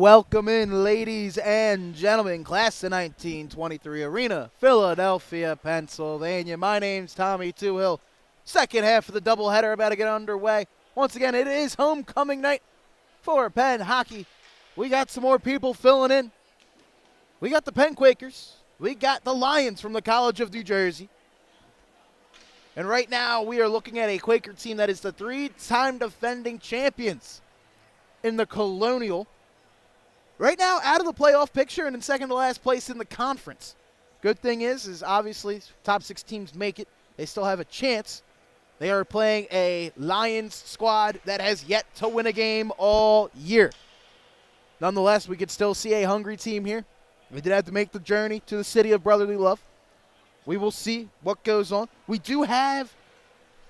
Welcome in, ladies and gentlemen, class of 1923 Arena, Philadelphia, Pennsylvania. My name's Tommy Toohill. Second half of the doubleheader about to get underway. Once again, it is homecoming night for Penn hockey. We got some more people filling in. We got the Penn Quakers. We got the Lions from the College of New Jersey. And right now, we are looking at a Quaker team that is the three-time defending champions in the Colonial. Right now, out of the playoff picture and in second to last place in the conference. Good thing is obviously top six teams make it. They still have a chance. They are playing a Lions squad that has yet to win a game all year. Nonetheless, we could still see a hungry team here. We did have to make the journey to the city of brotherly love. We will see what goes on. We do have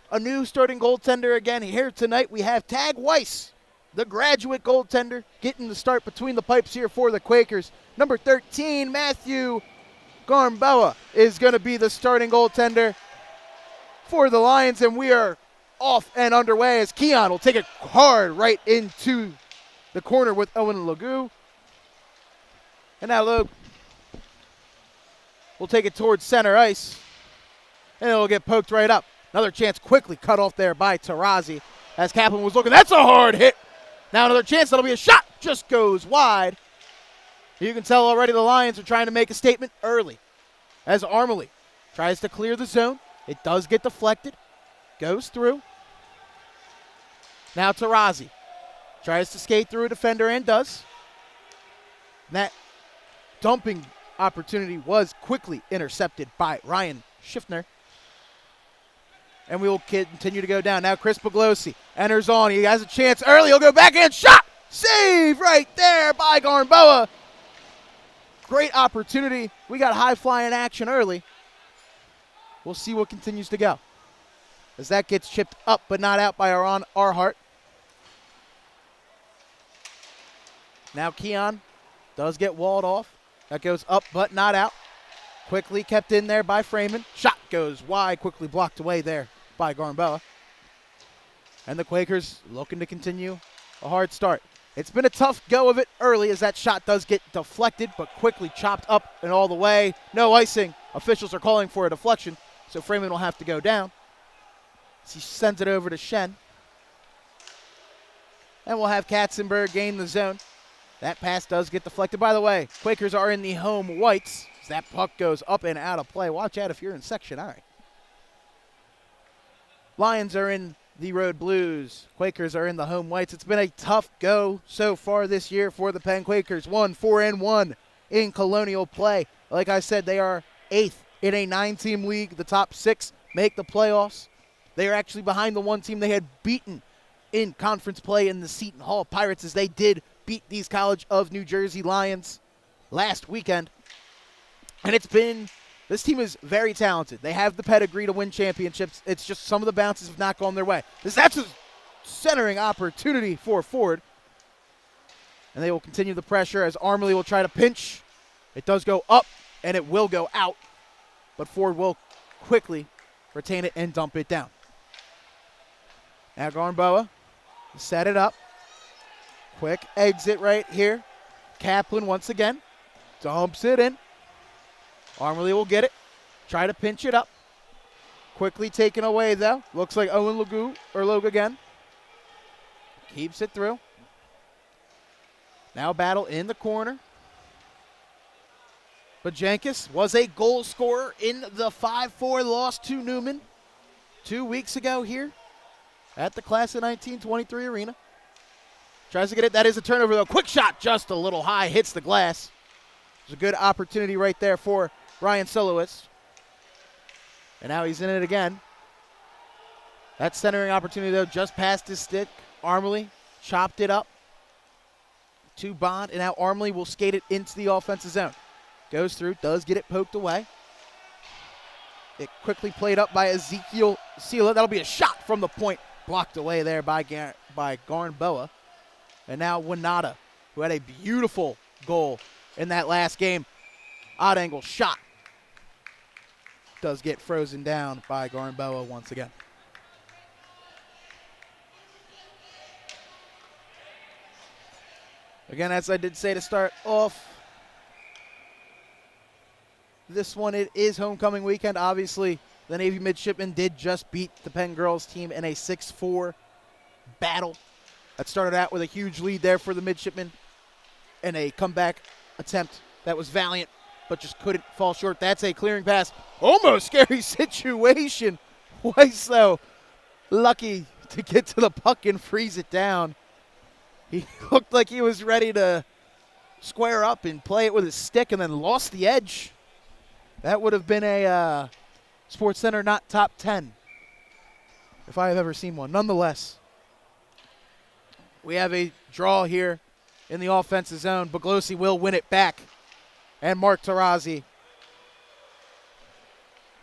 a new starting goaltender again here tonight. We have Tag Weiss, the graduate goaltender, getting the start between the pipes here for the Quakers. Number 13, Matthew Garmboa, is going to be the starting goaltender for the Lions, and we are off and underway as Keon will take it hard right into the corner with Owen Lagu. And now Logue will take it towards center ice, and it'll get poked right up. Another chance quickly cut off there by Tarazi as Kaplan was looking. That's a hard hit. Now another chance. That'll be a shot. Just goes wide. You can tell already the Lions are trying to make a statement early as Armley tries to clear the zone. It does get deflected. Goes through. Now Tarazi tries to skate through a defender and does. And that dumping opportunity was quickly intercepted by Ryan Schiffner. And we will continue to go down. Now Chris Pugliosi enters on. He has a chance early. He'll go back in. Shot! Save right there by Garmboa. Great opportunity. We got high-flying action early. We'll see what continues to go. As that gets chipped up but not out by Aaron Arhart. Now Keon does get walled off. That goes up but not out. Quickly kept in there by Freeman. Shot goes wide, quickly blocked away there by Garmboa. And the Quakers looking to continue a hard start. It's been a tough go of it early as that shot does get deflected, but quickly chopped up and all the way. No icing. Officials are calling for a deflection, so Freeman will have to go down. He sends it over to Shen. And we'll have Katzenberg gain the zone. That pass does get deflected. By the way, Quakers are in the home whites. That puck goes up and out of play. Watch out if you're in Section I. Lions are in the road blues. Quakers are in the home whites. It's been a tough go so far this year for the Penn Quakers. 4-1 in Colonial play. Like I said, they are 8th in a 9-team league. The top 6 make the playoffs. They are actually behind the one team they had beaten in conference play in the Seton Hall Pirates, as they did beat these College of New Jersey Lions last weekend. And this team is very talented. They have the pedigree to win championships. It's just some of the bounces have not gone their way. That's a centering opportunity for Ford. And they will continue the pressure as Armley will try to pinch. It does go up, and it will go out. But Ford will quickly retain it and dump it down. Now Garmboa set it up. Quick exit right here. Kaplan once again dumps it in. Armley will get it. Try to pinch it up. Quickly taken away, though. Looks like Owen Logue again. Keeps it through. Now battle in the corner. Bajankis was a goal scorer in the 5-4 loss to Newman 2 weeks ago here at the class of 1923 Arena. Tries to get it. That is a turnover, though. Quick shot, just a little high. Hits the glass. There's a good opportunity right there for Ryan Solowitz. And now he's in it again. That centering opportunity, though, just past his stick. Armley chopped it up to Bond, and now Armley will skate it into the offensive zone. Goes through, does get it poked away. It quickly played up by Ezekiel Sela. That'll be a shot from the point. Blocked away there by Garmboa. And now Winata, who had a beautiful goal in that last game. Odd angle shot. Does get frozen down by Garmboa once again. Again, as I did say to start off this one, it is homecoming weekend. Obviously, the Navy midshipmen did just beat the Penn girls team in a 6-4 battle. That started out with a huge lead there for the midshipmen and a comeback attempt that was valiant, but just couldn't fall short. That's a clearing pass. Almost scary situation. Weiss, though, lucky to get to the puck and freeze it down. He looked like he was ready to square up and play it with his stick and then lost the edge. That would have been a Sports Center not top 10 if I have ever seen one. Nonetheless, we have a draw here in the offensive zone. Buglosi will win it back. And Mark Tarazi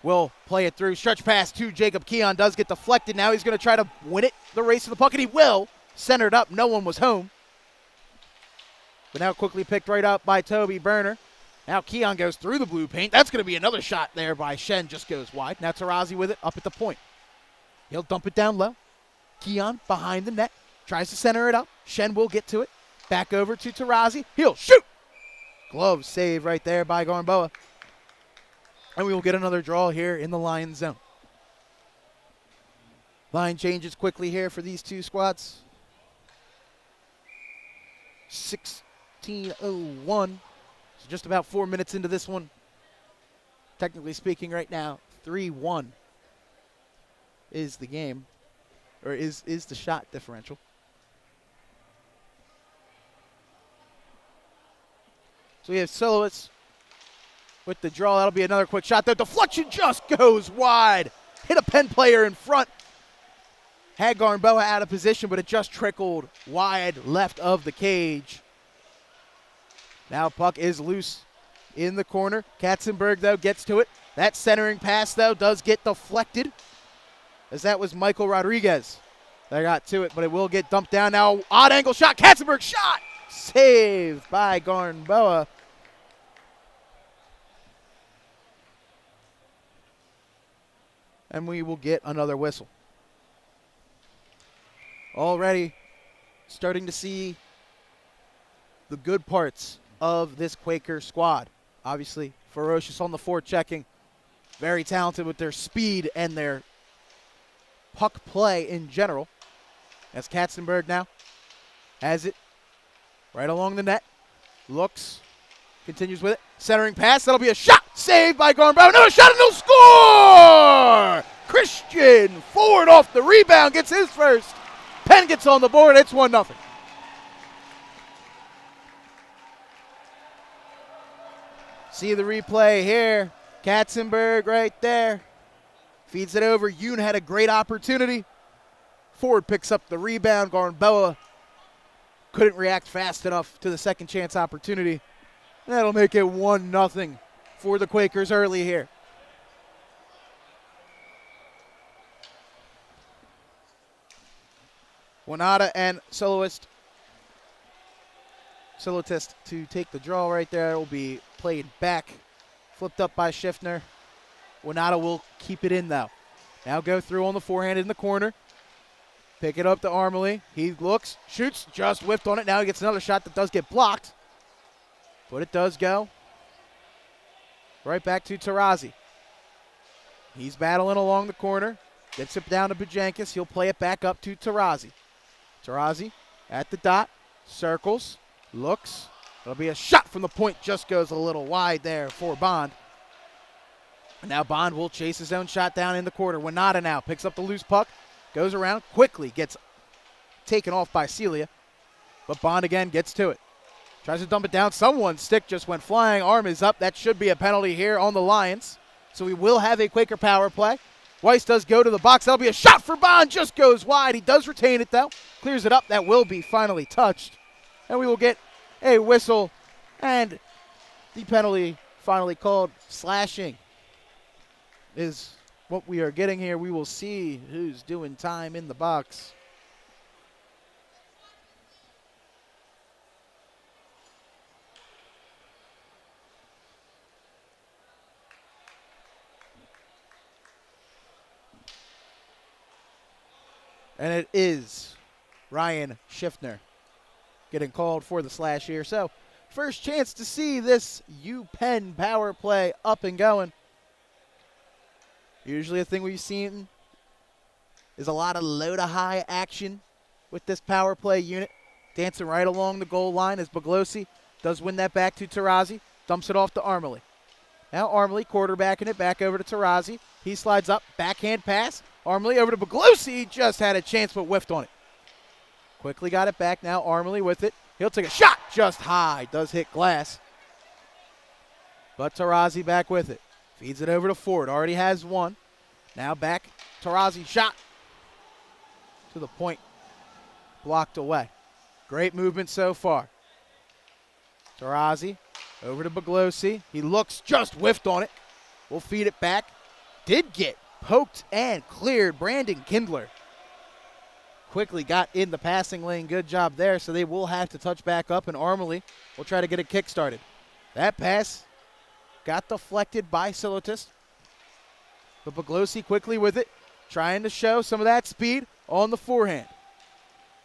will play it through. Stretch pass to Jacob Keon. Does get deflected. Now he's going to try to win it. The race to the puck, and he will. Centered up. No one was home. But now quickly picked right up by Toby Berner. Now Keon goes through the blue paint. That's going to be another shot there by Shen. Just goes wide. Now Tarazi with it up at the point. He'll dump it down low. Keon behind the net. Tries to center it up. Shen will get to it. Back over to Tarazi. He'll shoot. Glove save right there by Garnboa. And we will get another draw here in the Lions zone. Line changes quickly here for these two squads. 16:01. So just about 4 minutes into this one. Technically speaking right now, 3-1 is the game. Or is the shot differential. So we have Soloist with the draw. That'll be another quick shot. The deflection just goes wide. Hit a Penn player in front. Had Garnboa out of position, but it just trickled wide left of the cage. Now puck is loose in the corner. Katzenberg, though, gets to it. That centering pass, though, does get deflected, as that was Michael Rodriguez that got to it, but it will get dumped down. Now odd angle shot. Katzenberg shot. Saved by Garnboa. And we will get another whistle. Already starting to see the good parts of this Quaker squad. Obviously, ferocious on the forechecking. Very talented with their speed and their puck play in general. As Katzenberg now has it right along the net. Looks. Continues with it. Centering pass. That'll be a shot. Saved by Garnboa. Another shot and he'll score! Christian Ford off the rebound. Gets his first. Penn gets on the board. It's 1-0. See the replay here. Katzenberg right there. Feeds it over. Yoon had a great opportunity. Ford picks up the rebound. Garnboa couldn't react fast enough to the second chance opportunity. That'll make it 1-0 for the Quakers early here. Wanada and Soloist to take the draw right there. It will be played back. Flipped up by Schiffner. Wanada will keep it in, though. Now go through on the forehand in the corner. Pick it up to Armley. He looks, shoots, just whiffed on it. Now he gets another shot that does get blocked. But it does go. Right back to Tarazi. He's battling along the corner. Gets it down to Bajankis. He'll play it back up to Tarazi. Tarazi at the dot. Circles. Looks. It'll be a shot from the point. Just goes a little wide there for Bond. And now Bond will chase his own shot down in the corner. Wanada now picks up the loose puck. Goes around quickly. Gets taken off by Celia. But Bond again gets to it. Tries to dump it down. Someone's stick just went flying. Arm is up. That should be a penalty here on the Lions. So we will have a Quaker power play. Weiss does go to the box. That'll be a shot for Bond. Just goes wide. He does retain it, though. Clears it up. That will be finally touched. And we will get a whistle. And the penalty finally called. Slashing is what we are getting here. We will see who's doing time in the box. And it is Ryan Schiffner. getting called for the slash here. So first chance to see this Penn power play up and going. Usually a thing we've seen is a lot of low to high action with this power play unit. Dancing right along the goal line as Buglosi does win that back to Taurazi. Dumps it off to Armley. Now Armley quarterbacking it back over to Taurazi. He slides up, backhand pass. Armley over to Buglosi. Just had a chance but whiffed on it. Quickly got it back. Now Armley with it. He'll take a shot just high. Does hit glass. But Taurazi back with it. Feeds it over to Ford. Already has one. Now back. Taurazi shot. To the point. Blocked away. Great movement so far. Taurazi over to Buglosi. He looks, just whiffed on it. We'll feed it back. Did get poked and cleared. Brandon Kindler quickly got in the passing lane. Good job there. So they will have to touch back up, and Armley will try to get a kick started. That pass got deflected by Silotist. But Buglosi quickly with it, trying to show some of that speed on the forehand.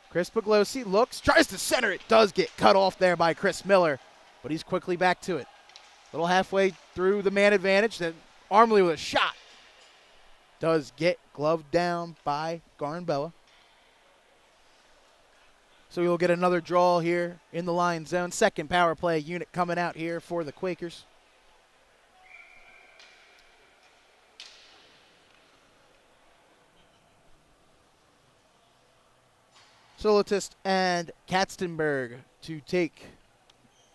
Chris Buglosi looks, tries to center it, does get cut off there by Chris Miller, but he's quickly back to it. Little halfway through the man advantage, then Armley with a shot. Does get gloved down by Garnbella. So we'll get another draw here in the line zone. Second power play unit coming out here for the Quakers. Solotist and Katzenberg to take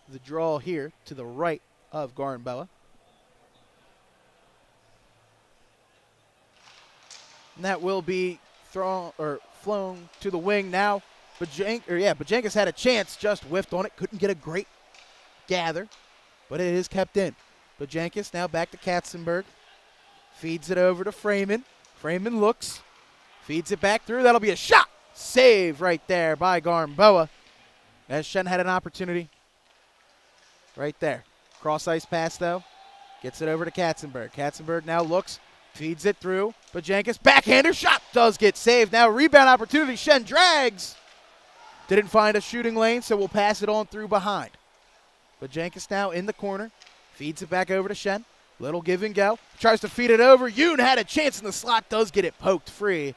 the draw here to the right of Garnbella. And that will be flown to the wing now. Bajankas had a chance, just whiffed on it. Couldn't get a great gather, but it is kept in. Bajankas now back to Katzenberg. Feeds it over to Freeman. Freeman looks, feeds it back through. That'll be a shot. Save right there by Garnbella, as Shen had an opportunity right there. Cross ice pass, though. Gets it over to Katzenberg. Katzenberg now looks, feeds it through. Bajankas, backhander shot, does get saved. Now rebound opportunity. Shen drags. Didn't find a shooting lane, so we'll pass it on through behind. Bajankas now in the corner. Feeds it back over to Shen. Little give and go. Tries to feed it over. Yoon had a chance in the slot, does get it poked free.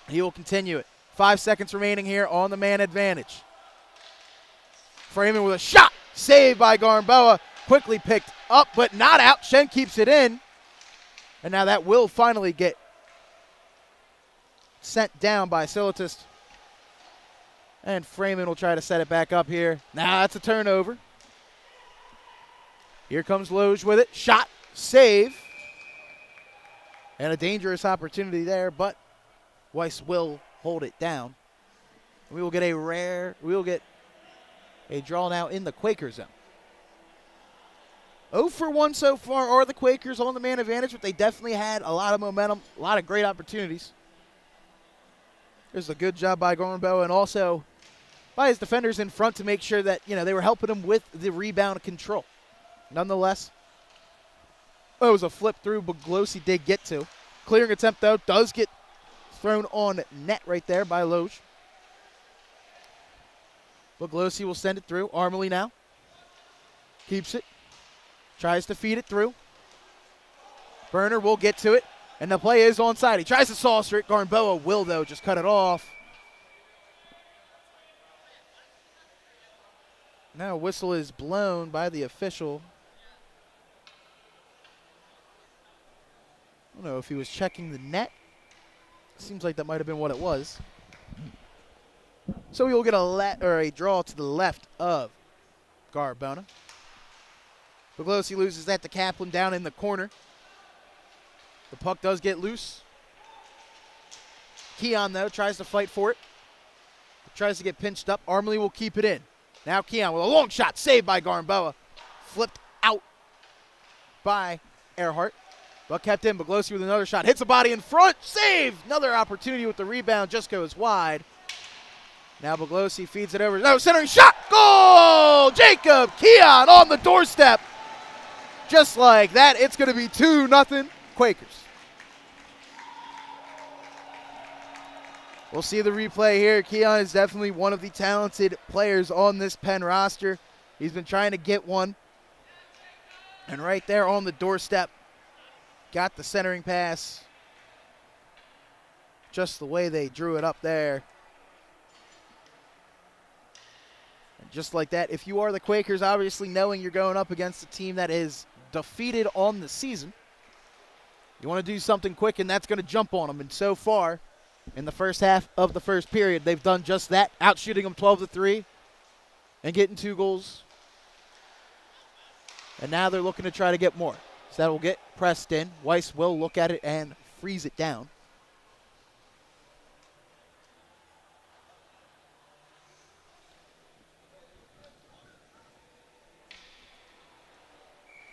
He will continue it. 5 seconds remaining here on the man advantage. Freeman with a shot. Saved by Garnbella. Quickly picked up, but not out. Shen keeps it in. And now that will finally get sent down by Silotist. And Freeman will try to set it back up here. Now that's a turnover. Here comes Loge with it. Shot. Save. And a dangerous opportunity there, but Weiss will hold it down. We will get a draw now in the Quaker zone. 0 for 1 so far are the Quakers on the man advantage, but they definitely had a lot of momentum, a lot of great opportunities. There's a good job by Garnbella and also by his defenders in front to make sure that, they were helping him with the rebound control. Nonetheless, it was a flip through, but Buglosi did get to. Clearing attempt, though, does get thrown on net right there by Loge. Buglosi will send it through. Armley now. Keeps it. Tries to feed it through. Burner will get to it. And the play is onside. He tries to saucer it. Garnbella will, though, just cut it off. Now a whistle is blown by the official. I don't know if he was checking the net. Seems like that might have been what it was. So we will get a draw to the left of Garbona. Buglosi loses that to Kaplan down in the corner. The puck does get loose. Keon, though, tries to fight for it. Tries to get pinched up. Armley will keep it in. Now Keon with a long shot, saved by Garnbella. Flipped out by Earhart. But kept in. Buglosi with another shot. Hits a body in front. Save! Another opportunity with the rebound. Just goes wide. Now Buglosi feeds it over. No, centering shot. Goal! Jacob Keon on the doorstep. Just like that, it's going to be 2-0 Quakers. We'll see the replay here. Keon is definitely one of the talented players on this Penn roster. He's been trying to get one. And right there on the doorstep, got the centering pass. Just the way they drew it up there. And just like that, if you are the Quakers, obviously knowing you're going up against a team that is defeated on the season, you want to do something quick, and that's going to jump on them. And so far, in the first half of the first period, they've done just that, outshooting them 12-3 and getting 2 goals. And now they're looking to try to get more. So that will get pressed in. Weiss will look at it and freeze it down.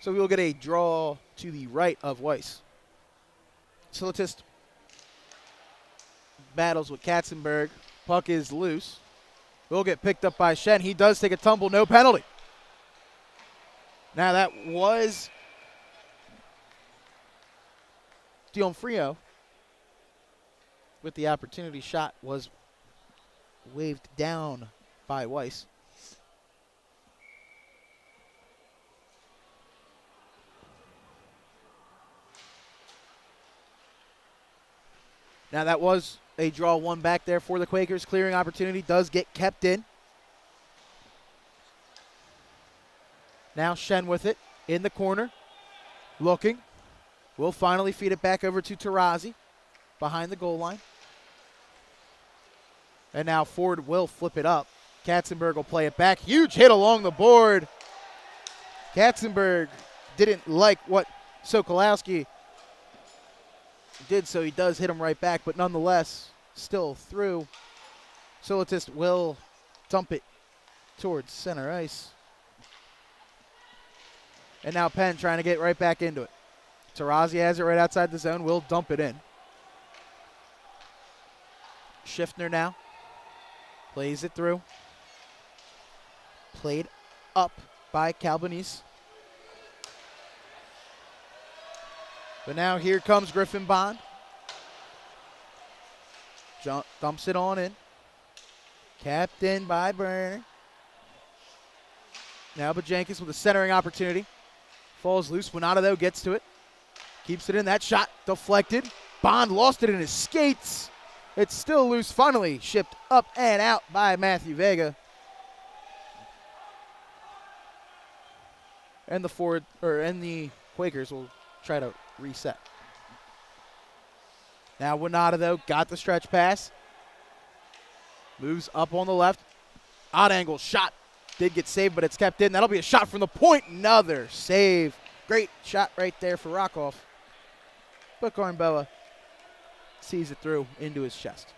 So we will get a draw to the right of Weiss. Silitist battles with Katzenberg. Puck is loose. Will get picked up by Shen. He does take a tumble, no penalty. Now that was Dionfrio with the opportunity. Shot was waved down by Weiss. Now that was a draw one back there for the Quakers. Clearing opportunity does get kept in. Now Shen with it in the corner. Looking. Will finally feed it back over to Tarazi behind the goal line. And now Ford will flip it up. Katzenberg will play it back. Huge hit along the board. Katzenberg didn't like what Sokolowski did, so he does hit him right back, but nonetheless, still through. Silitist will dump it towards center ice. And now Penn trying to get right back into it. Tarazi has it right outside the zone, will dump it in. Schiffner now plays it through. Played up by Calbanese. But now here comes Griffin Bond. Dumps it on in. Capped in by Burner. Now Bajankis with a centering opportunity. Falls loose. Winata, though, gets to it. Keeps it in. That shot deflected. Bond lost it in his skates. It's still loose. Finally shipped up and out by Matthew Vega. And the Quakers will try to reset. Now Winata, though, got the stretch pass. Moves up on the left. Odd angle shot. Did get saved, but it's kept in. That'll be a shot from the point. Another save. Great shot right there for Rockoff. But Garnboa sees it through into his chest.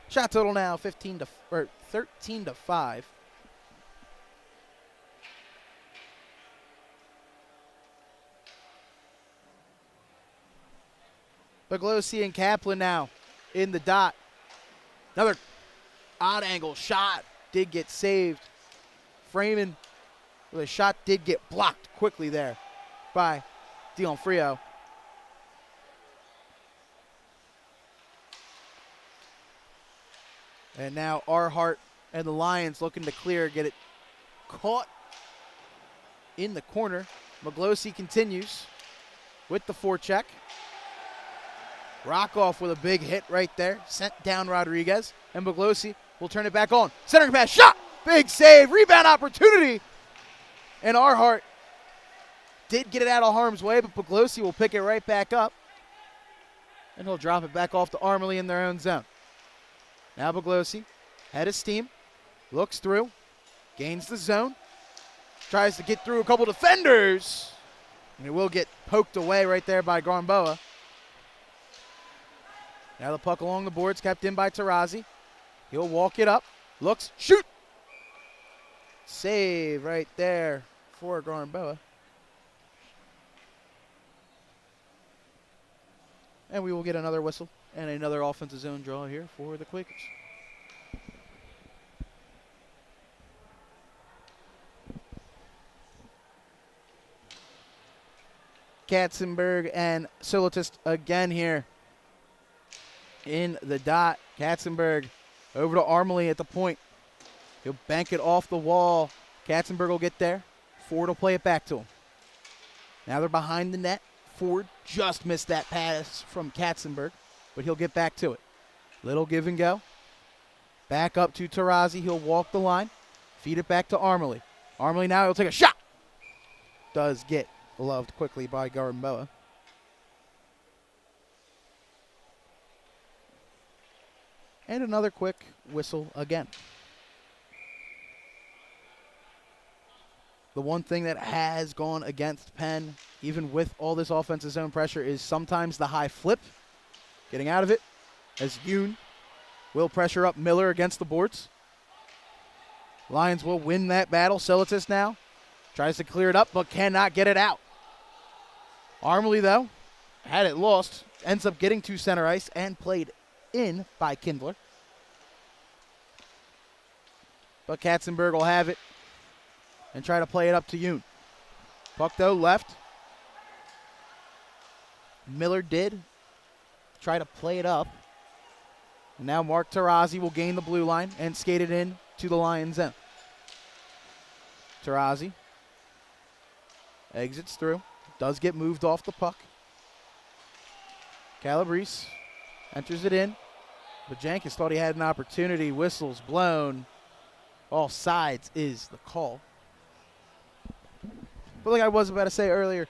Shot total now 13-5. Baglosi and Kaplan now in the dot. Another odd angle shot. Did get saved. Freeman with a shot did get blocked quickly there by Dionfrio. And now Arhart and the Lions looking to clear. Get it caught in the corner. Maglosi continues with the forecheck. Rockoff with a big hit right there. Sent down Rodriguez. And Maglosi will turn it back on. Centering pass, shot! Big save, rebound opportunity. And Arhart did get it out of harm's way, but Baglosi will pick it right back up. And he'll drop it back off to Armley in their own zone. Now Baglosi, head of steam, looks through, gains the zone, tries to get through a couple defenders, and it will get poked away right there by Garnboa. Now the puck along the boards, kept in by Tarazi. He'll walk it up, looks, shoot! Save right there for Garnboa. And we will get another whistle and another offensive zone draw here for the Quakers. Katzenberg and Silitist again here in the dot. Katzenberg over to Armley at the point. He'll bank it off the wall. Katzenberg will get there. Ford will play it back to him. Now they're behind the net. Ford just missed that pass from Katzenberg, but he'll get back to it. Little give and go. Back up to Tarazi. He'll walk the line. Feed it back to Armley. Armley now he'll take a shot. Does get loved quickly by Gardenboa. And another quick whistle again. The one thing that has gone against Penn, even with all this offensive zone pressure, is sometimes the high flip. Getting out of it as Yoon will pressure up Miller against the boards. Lions will win that battle. Silitist now tries to clear it up but cannot get it out. Armley, though, had it lost, ends up getting to center ice and played in by Kindler. But Katzenberg will have it and try to play it up to Yoon. Puck, though, left. Miller did try to play it up. And now Mark Tarazi will gain the blue line and skate it in to the Lions' end. Tarazi exits through. Does get moved off the puck. Calabrese enters it in. But Jenkins thought he had an opportunity. Whistles blown. All sides is the call. But like I was about to say earlier,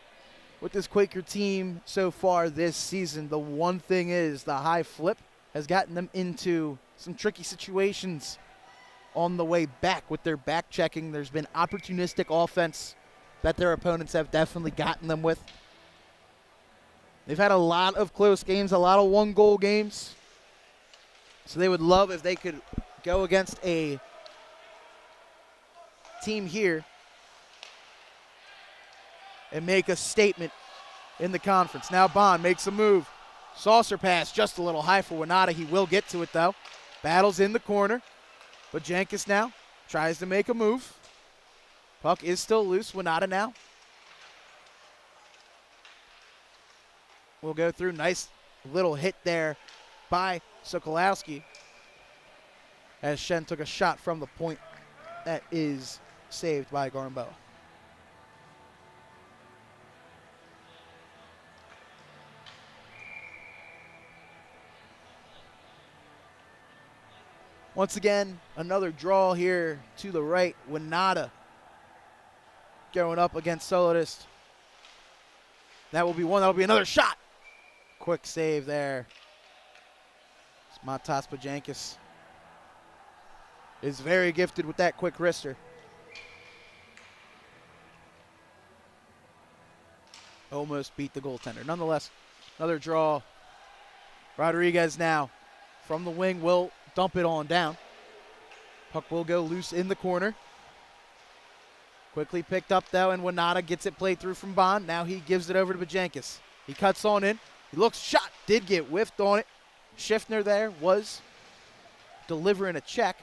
with this Quaker team so far this season, the one thing is the high flip has gotten them into some tricky situations on the way back with their back checking. There's been opportunistic offense that their opponents have definitely gotten them with. They've had a lot of close games, a lot of one-goal games. So they would love if they could go against a team here and make a statement in the conference. Now Bond makes a move. Saucer pass just a little high for Winata. He will get to it, though. Battles in the corner. But Jenkins now tries to make a move. Puck is still loose. Winata now will go through. Nice little hit there by Sokolowski as Shen took a shot from the point that is saved by Gardenboa. Once again, another draw here to the right. Winata going up against Solidist. That will be one. That will be another shot. Quick save there. Matas Pajankis is very gifted with that quick wrister. Almost beat the goaltender. Nonetheless, another draw. Rodriguez now from the wing will dump it on down. Puck will go loose in the corner. Quickly picked up, though, and Winata gets it played through from Bond. Now he gives it over to Bajankis. He cuts on in. He looks shot. Did get whiffed on it. Schiffner there was delivering a check.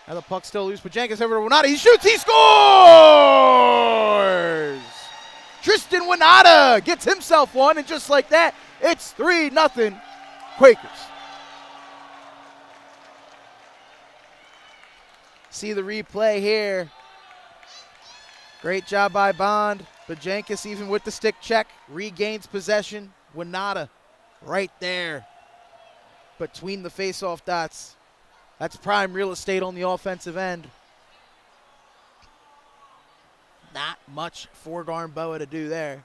Now the puck's still loose. Bajankis over to Winata. He shoots. He scores! Tristan Winata gets himself one, and just like that, it's 3-0 Quakers. See the replay here. Great job by Bond. Bajankis, even with the stick check, regains possession. Winata right there between the face-off dots. That's prime real estate on the offensive end. Not much for Gardenboa to do there.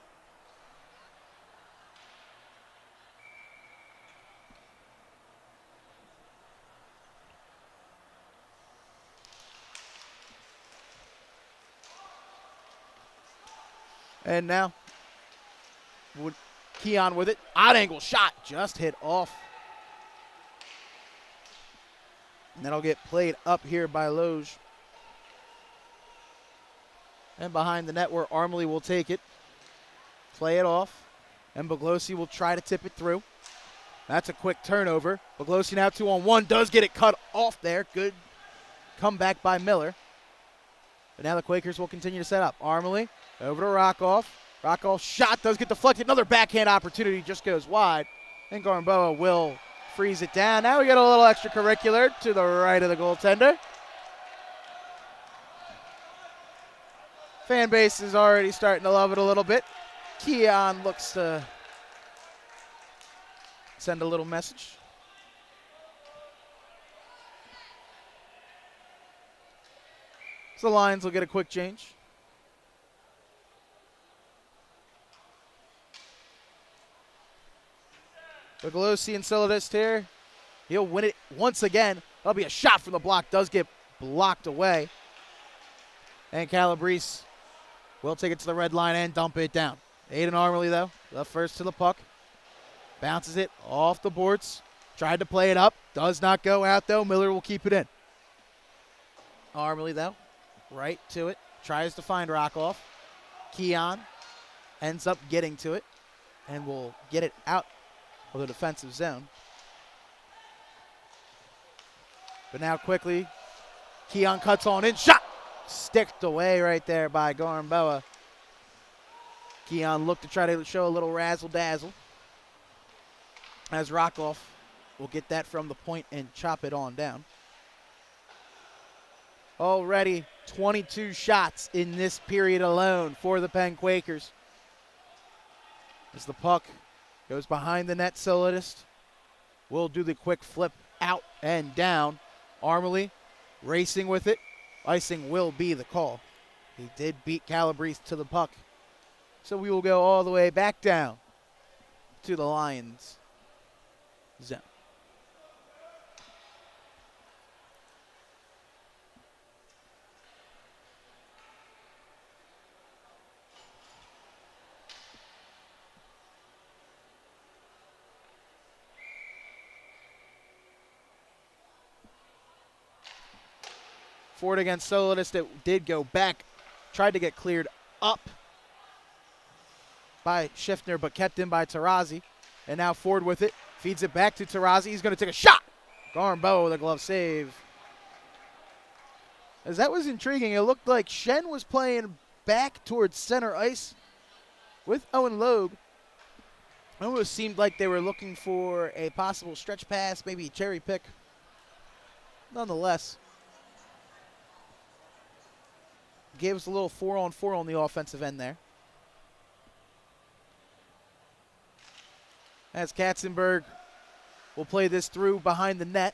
And now, Keon with it. Odd angle shot. Just hit off. And that'll get played up here by Loge. And behind the net where Armley will take it. Play it off. And Baglosi will try to tip it through. That's a quick turnover. Baglosi now 2-on-1. Does get it cut off there. Good comeback by Miller. But now the Quakers will continue to set up. Armley over to Rockoff. Rockoff shot does get deflected. Another backhand opportunity just goes wide. And Garmboa will freeze it down. Now we get a little extracurricular to the right of the goaltender. Fan base is already starting to love it a little bit. Keon looks to send a little message. So the Lions will get a quick change. Bogolosi and Silidist here. He'll win it once again. That'll be a shot from the block. Does get blocked away. And Calabrese will take it to the red line and dump it down. Aiden Armley, though, the first to the puck. Bounces it off the boards. Tried to play it up. Does not go out, though. Miller will keep it in. Armley, though, right to it. Tries to find Rockoff. Keon ends up getting to it and will get it out of the defensive zone. But now quickly, Keon cuts on in. Shot! Sticked away right there by Garmboa. Keon looked to try to show a little razzle-dazzle. As Rockoff will get that from the point and chop it on down. Already 22 shots in this period alone for the Penn Quakers. As the puck goes behind the net, Silidist will do the quick flip out and down. Armley racing with it. Icing will be the call. He did beat Calabrese to the puck. So we will go all the way back down to the Lions zone. Ford against Solidus. It did go back. Tried to get cleared up by Schiffner, but kept in by Tarazi. And now Ford with it. Feeds it back to Tarazi. He's going to take a shot. Garmboa with a glove save. As that was intriguing, it looked like Shen was playing back towards center ice with Owen Loeb. It almost seemed like they were looking for a possible stretch pass, maybe cherry pick. Nonetheless, gave us a little 4-on-4 on the offensive end there. As Katzenberg will play this through behind the net.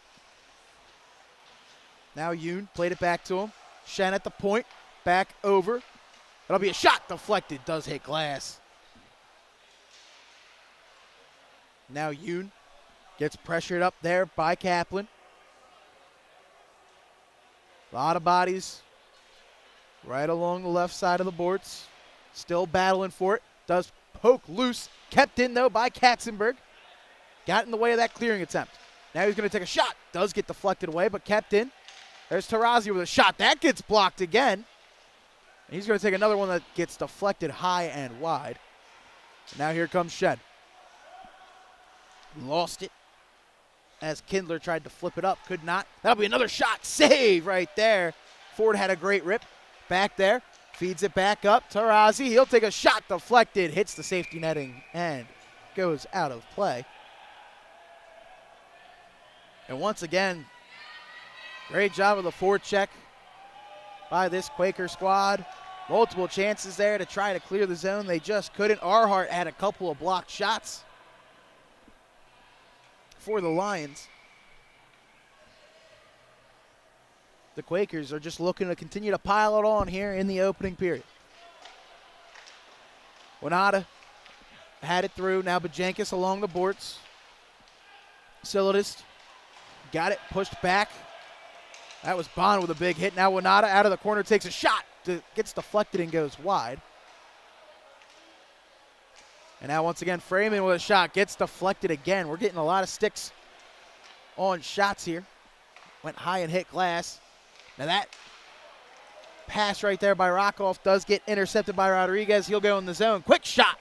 Now Yoon played it back to him. Shen at the point, back over. That'll be a shot, deflected, does hit glass. Now Yoon gets pressured up there by Kaplan. A lot of bodies right along the left side of the boards. Still battling for it. Does poke loose. Kept in, though, by Katzenberg. Got in the way of that clearing attempt. Now he's going to take a shot. Does get deflected away, but kept in. There's Tarazi with a shot. That gets blocked again. And he's going to take another one that gets deflected high and wide. Now here comes Shen. Lost it as Kindler tried to flip it up. Could not. That'll be another shot. Save right there. Ford had a great rip. Back there. Feeds it back up. Tarazi, he'll take a shot. Deflected. Hits the safety netting and goes out of play. And once again, great job of the forecheck by this Quaker squad. Multiple chances there to try to clear the zone. They just couldn't. Arhart had a couple of blocked shots for the Lions. The Quakers are just looking to continue to pile it on here in the opening period. Winata had it through. Now Bajankis along the boards. Silidist got it pushed back. That was Bond with a big hit. Now Winata out of the corner takes a shot. Gets deflected and goes wide. And now once again Freeman with a shot. Gets deflected again. We're getting a lot of sticks on shots here. Went high and hit glass. Now that pass right there by Rockoff does get intercepted by Rodriguez. He'll go in the zone. Quick shot.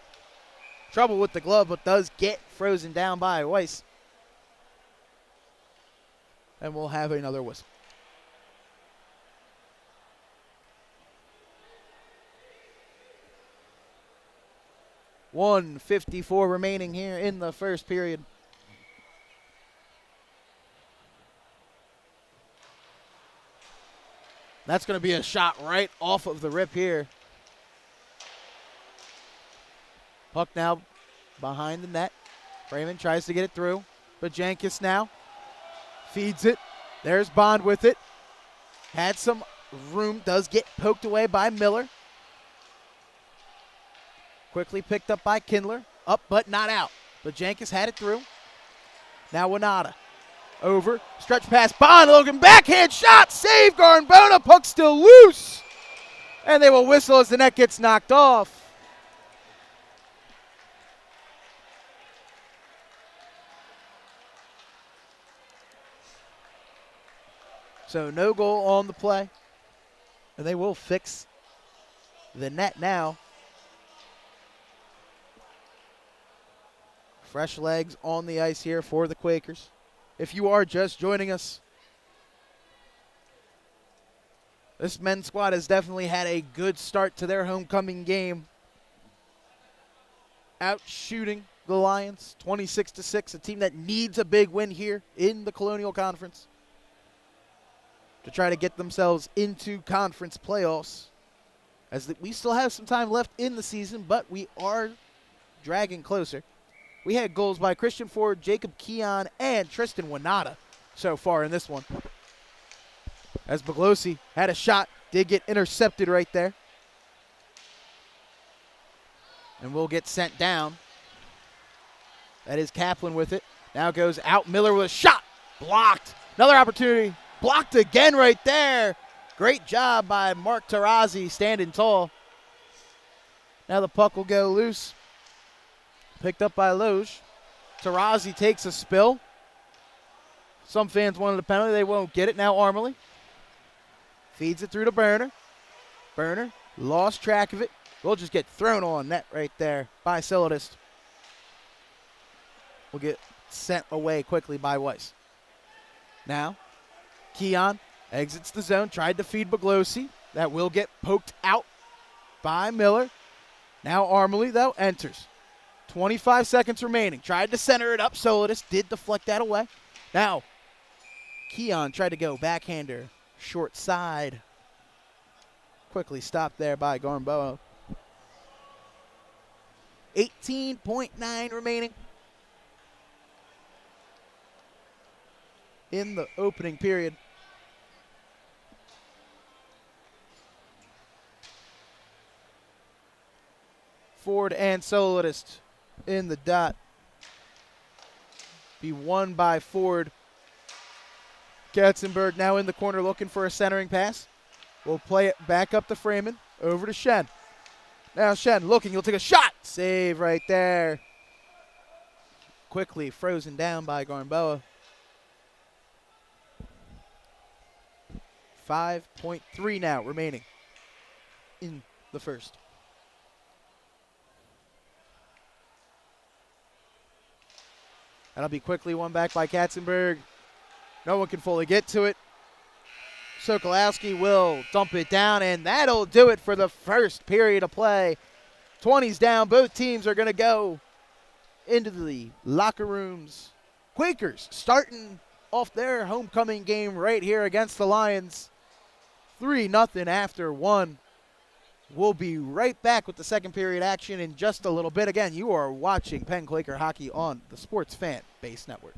Trouble with the glove, but does get frozen down by Weiss. And we'll have another whistle. 1:54 remaining here in the first period. That's going to be a shot right off of the rip here. Puck now behind the net. Raymond tries to get it through, but Jankis now feeds it. There's Bond with it. Had some room, does get poked away by Miller. Quickly picked up by Kindler. Up but not out. But Jankis had it through. Now Winata. Over. Stretch pass. Bond looking backhand shot. Save Garnbona. Puck still loose. And they will whistle as the net gets knocked off. So no goal on the play. And they will fix the net now. Fresh legs on the ice here for the Quakers. If you are just joining us, this men's squad has definitely had a good start to their homecoming game. Out shooting the Lions 26-6, a team that needs a big win here in the Colonial Conference to try to get themselves into conference playoffs. As we still have some time left in the season, but we are dragging closer. We had goals by Christian Ford, Jacob Keon, and Tristan Winata so far in this one. As Baglosi had a shot, did get intercepted right there. And will get sent down. That is Kaplan with it. Now goes out. Miller with a shot. Blocked. Another opportunity. Blocked again right there. Great job by Mark Tarazzi standing tall. Now the puck will go loose. Picked up by Loge. Tarazzi takes a spill. Some fans wanted a penalty. They won't get it. Now Armley feeds it through to Burner. Burner lost track of it. We'll just get thrown on net right there by Silidist. Will get sent away quickly by Weiss. Now Keon exits the zone. Tried to feed Baglosi. That will get poked out by Miller. Now Armley, though, enters. 25 seconds remaining. Tried to center it up. Solidus did deflect that away. Now, Keon tried to go backhander. Short side. Quickly stopped there by Garnboa. 18.9 remaining in the opening period. Ford and Solidus in the dot. Be won by Ford. Katzenberg now in the corner looking for a centering pass. We'll play it back up to Freeman. Over to Shen. Now Shen looking. He'll take a shot. Save right there. Quickly frozen down by Garnboa. 5.3 now remaining in the first. That'll be quickly won back by Katzenberg. No one can fully get to it. Sokolowski will dump it down, and that'll do it for the first period of play. 20's down. Both teams are going to go into the locker rooms. Quakers starting off their homecoming game right here against the Lions. 3-0 after one. We'll be right back with the second period action in just a little bit. Again, you are watching Penn Quaker Hockey on the Sports Fan Base Network.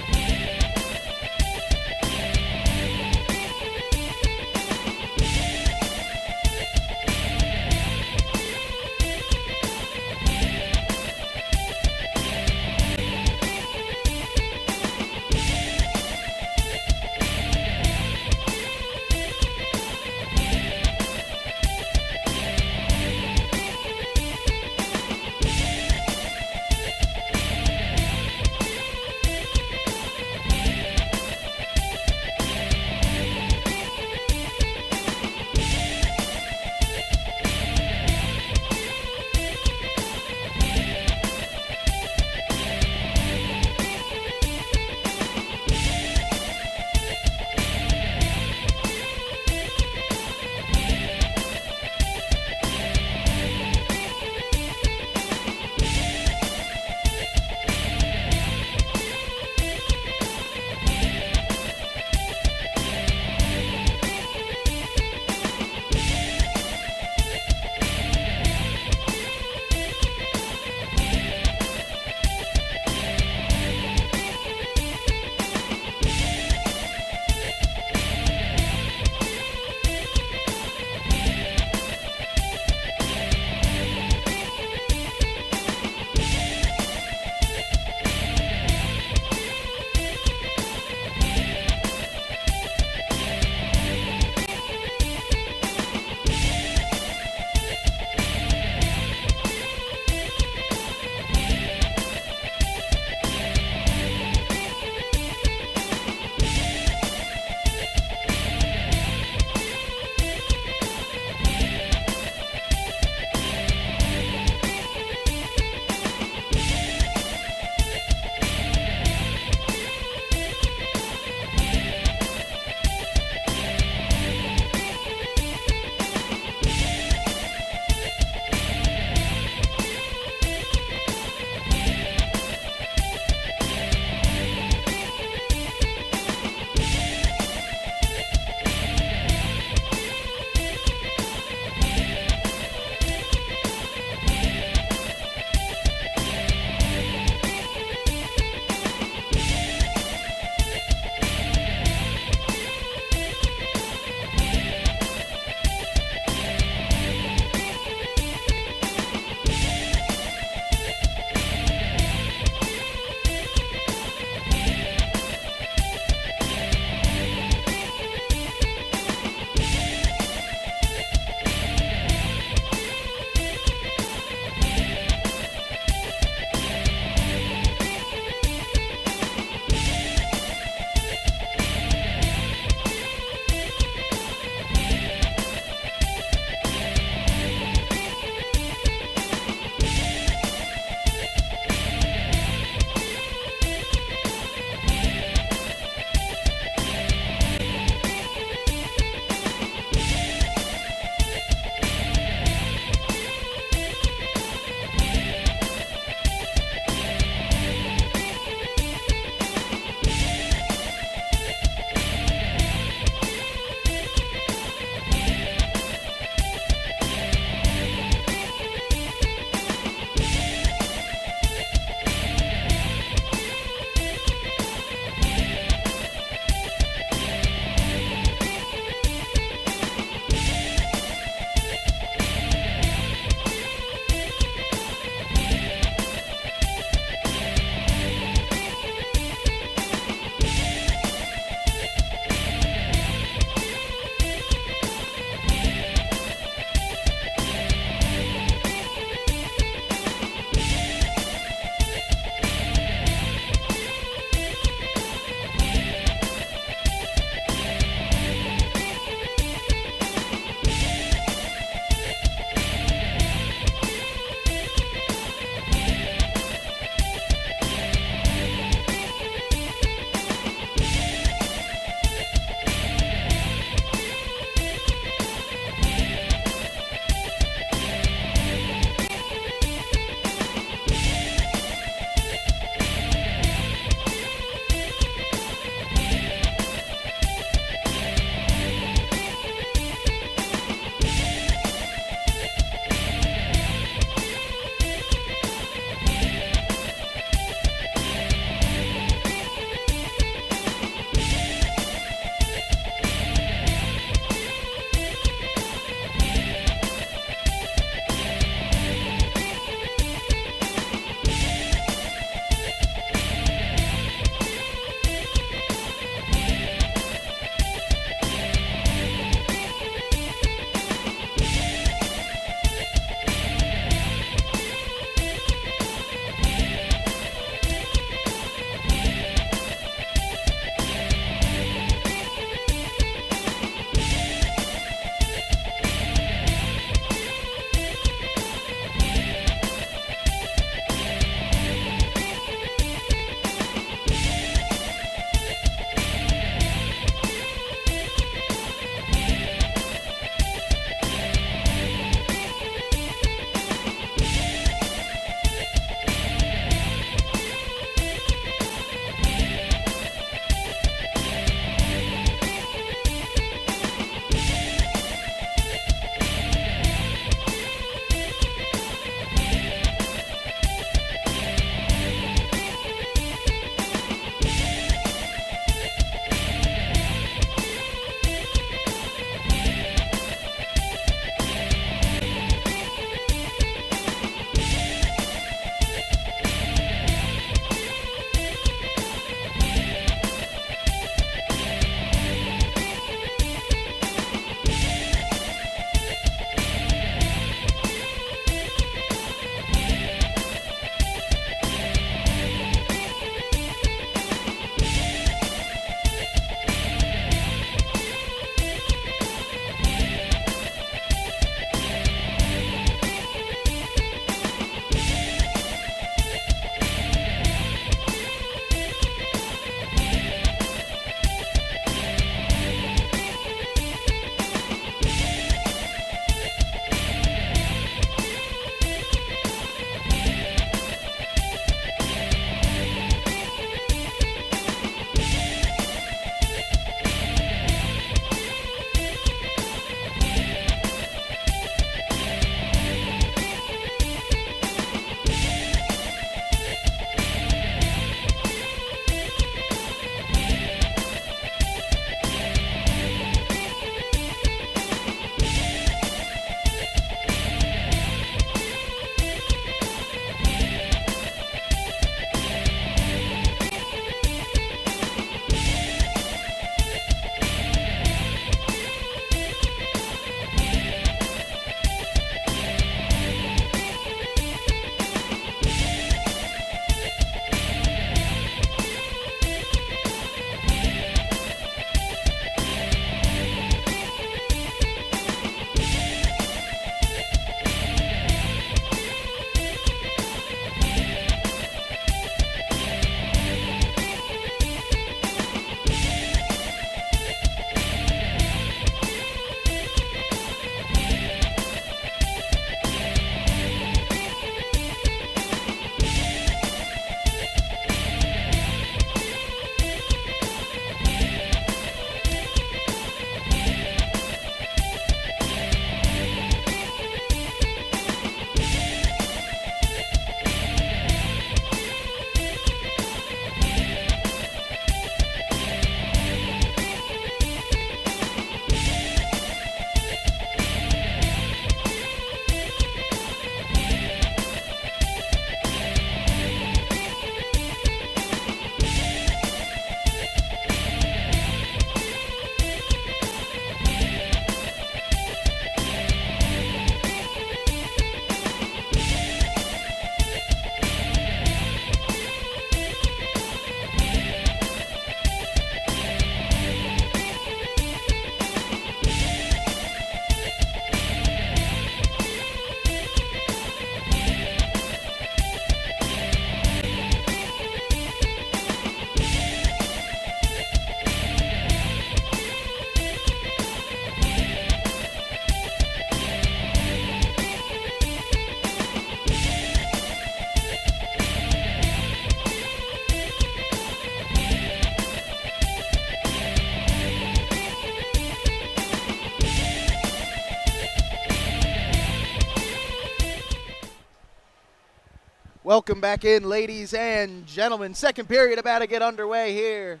Welcome back in, ladies and gentlemen. Second period about to get underway here.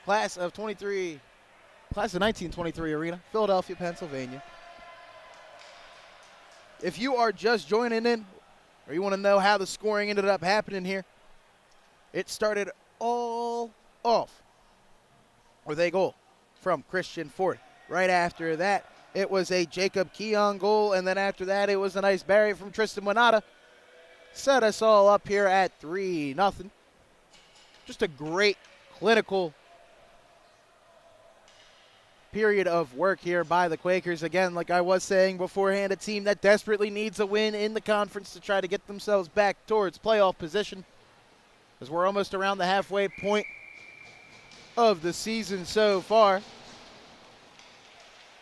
Class of 1923 arena, Philadelphia, Pennsylvania. If you are just joining in, or you want to know how the scoring ended up happening here, it started all off with a goal from Christian Ford. Right after that, it was a Jacob Keon goal, and then after that, it was a nice barrier from Tristan Winata. Set us all up here at 3-0. Just a great clinical period of work here by the Quakers. Again, like I was saying beforehand, a team that desperately needs a win in the conference to try to get themselves back towards playoff position, as we're almost around the halfway point of the season so far.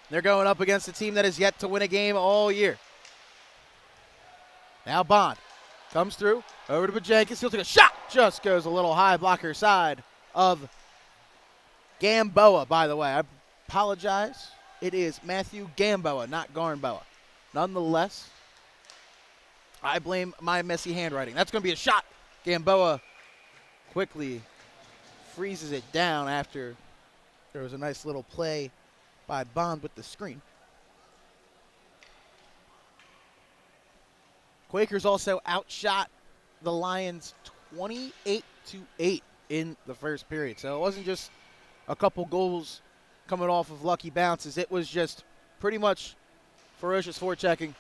They're going up against a team that has yet to win a game all year. Now Bond comes through, over to Bajankis. He'll take a shot. Just goes a little high, blocker side of Gamboa, by the way. I apologize. It is Matthew Gamboa, not Garnboa. Nonetheless, I blame my messy handwriting. That's going to be a shot. Gamboa quickly freezes it down after there was a nice little play by Bond with the screen. Quakers also outshot the Lions 28-8 in the first period. So it wasn't just a couple goals coming off of lucky bounces. It was just pretty much ferocious forechecking,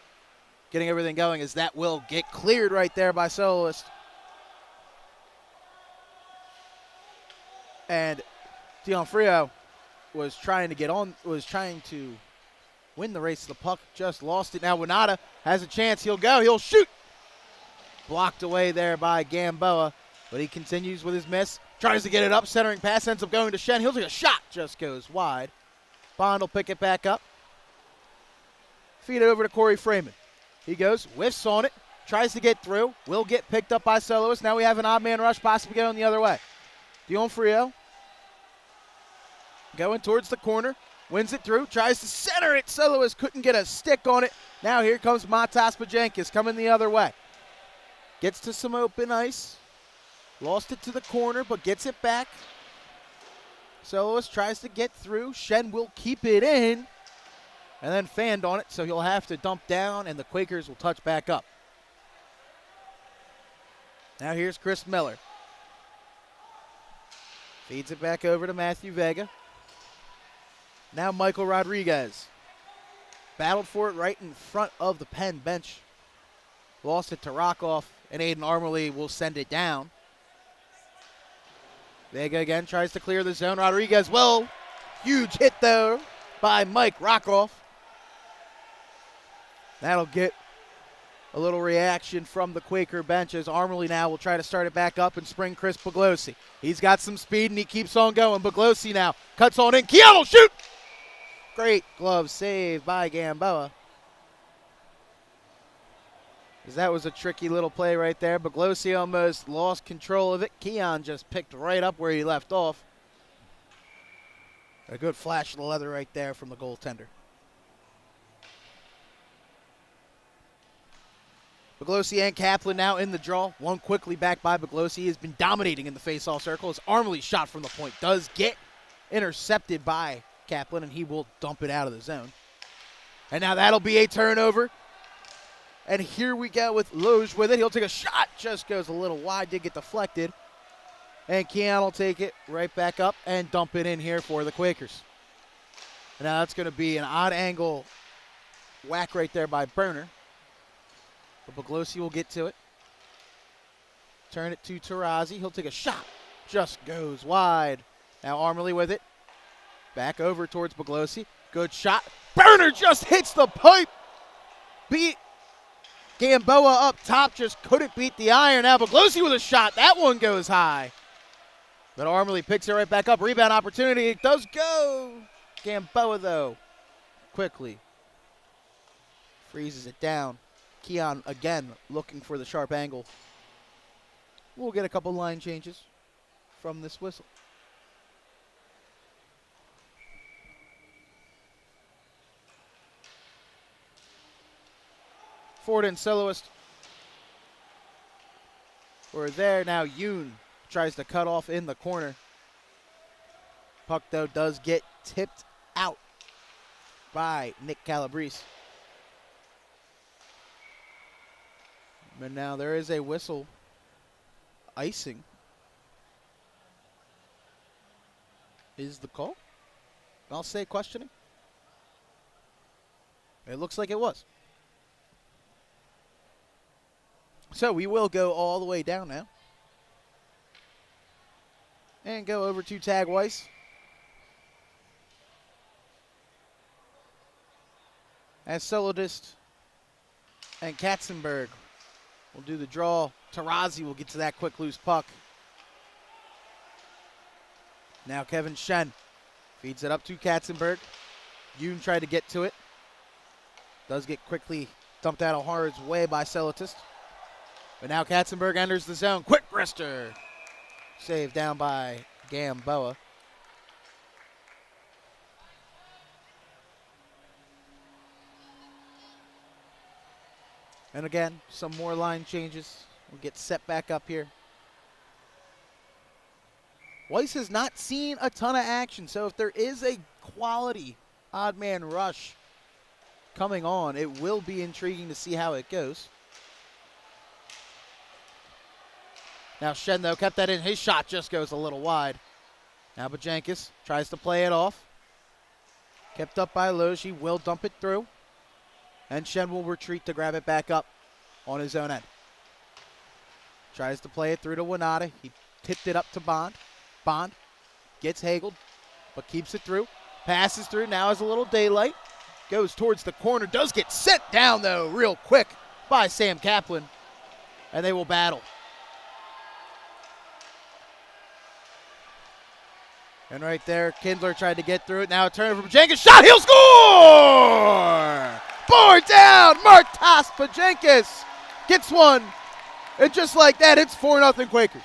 getting everything going, as that will get cleared right there by Soloist. And D'Onofrio was trying to win the race to the puck, just lost it. Now Winata has a chance. He'll shoot. Blocked away there by Gamboa, but he continues with his miss. Tries to get it up, centering pass, ends up going to Shen. He'll take a shot, just goes wide. Bond will pick it back up. Feed it over to Corey Freeman. He goes, whiffs on it, tries to get through, will get picked up by Soloist. Now we have an odd man rush possibly going the other way. D'Onofrio going towards the corner, wins it through, tries to center it. Soloist couldn't get a stick on it. Now here comes Matas Bajankis coming the other way. Gets to some open ice. Lost it to the corner, but gets it back. Soloist tries to get through. Shen will keep it in, and then fanned on it, so he'll have to dump down, and the Quakers will touch back up. Now here's Chris Miller. Feeds it back over to Matthew Vega. Now Michael Rodriguez. Battled for it right in front of the Penn bench. Lost it to Rockoff, and Aiden Armley will send it down. Vega again tries to clear the zone. Rodriguez will. Huge hit though by Mike Rockoff. That'll get a little reaction from the Quaker bench, as Armley now will try to start it back up and spring Chris Buglosi. He's got some speed and he keeps on going. Buglosi now cuts on in. Keon will shoot. Great glove save by Gamboa. That was a tricky little play right there. Buglosi almost lost control of it. Keon just picked right up where he left off. A good flash of the leather right there from the goaltender. Buglosi and Kaplan now in the draw. One quickly back by Buglosi. He has been dominating in the face-off circle. His Armley shot from the point does get intercepted by Kaplan, and he will dump it out of the zone. And now that'll be a turnover. And here we go with Loge with it. He'll take a shot. Just goes a little wide. Did get deflected. And Keon will take it right back up and dump it in here for the Quakers. Now that's going to be an odd angle whack right there by Burner. But Buglosi will get to it. Turn it to Tarazi. He'll take a shot. Just goes wide. Now Armley with it. Back over towards Buglosi. Good shot. Burner just hits the pipe. Beat Gamboa up top, just couldn't beat the iron. Now Buglosi with a shot. That one goes high. But Armley picks it right back up. Rebound opportunity. It does go. Gamboa, though, quickly freezes it down. Keon, again, looking for the sharp angle. We'll get a couple line changes from this whistle. Ford and Soloist were there. Now Yoon tries to cut off in the corner. Puck, though, does get tipped out by Nick Calabrese. But now there is a whistle. Icing is the call. I'll say questioning. It looks like it was. So we will go all the way down now. And go over to Tag Weiss. As Solodist and Katzenberg will do the draw. Tarazi will get to that quick loose puck. Now Kevin Shen feeds it up to Katzenberg. Yoon tried to get to it. Does get quickly dumped out of Harrod's way by Solodist. But now Katzenberg enters the zone. Quick wrister. Saved down by Gamboa. And again, some more line changes. We'll get set back up here. Weiss has not seen a ton of action, so if there is a quality odd man rush coming on, it will be intriguing to see how it goes. Now Shen, though, kept that in. His shot just goes a little wide. Now Bajankis tries to play it off. Kept up by Loge. He will dump it through. And Shen will retreat to grab it back up on his own end. Tries to play it through to Winata. He tipped it up to Bond. Bond gets Hagel, but keeps it through. Passes through. Now has a little daylight. Goes towards the corner. Does get sent down, though, real quick by Sam Kaplan. And they will battle. And right there, Kindler tried to get through it. Now a turnover from Jenkins. Shot. He'll score! Bore down. Martas Pajenkis gets one. And just like that, it's 4-0 Quakers.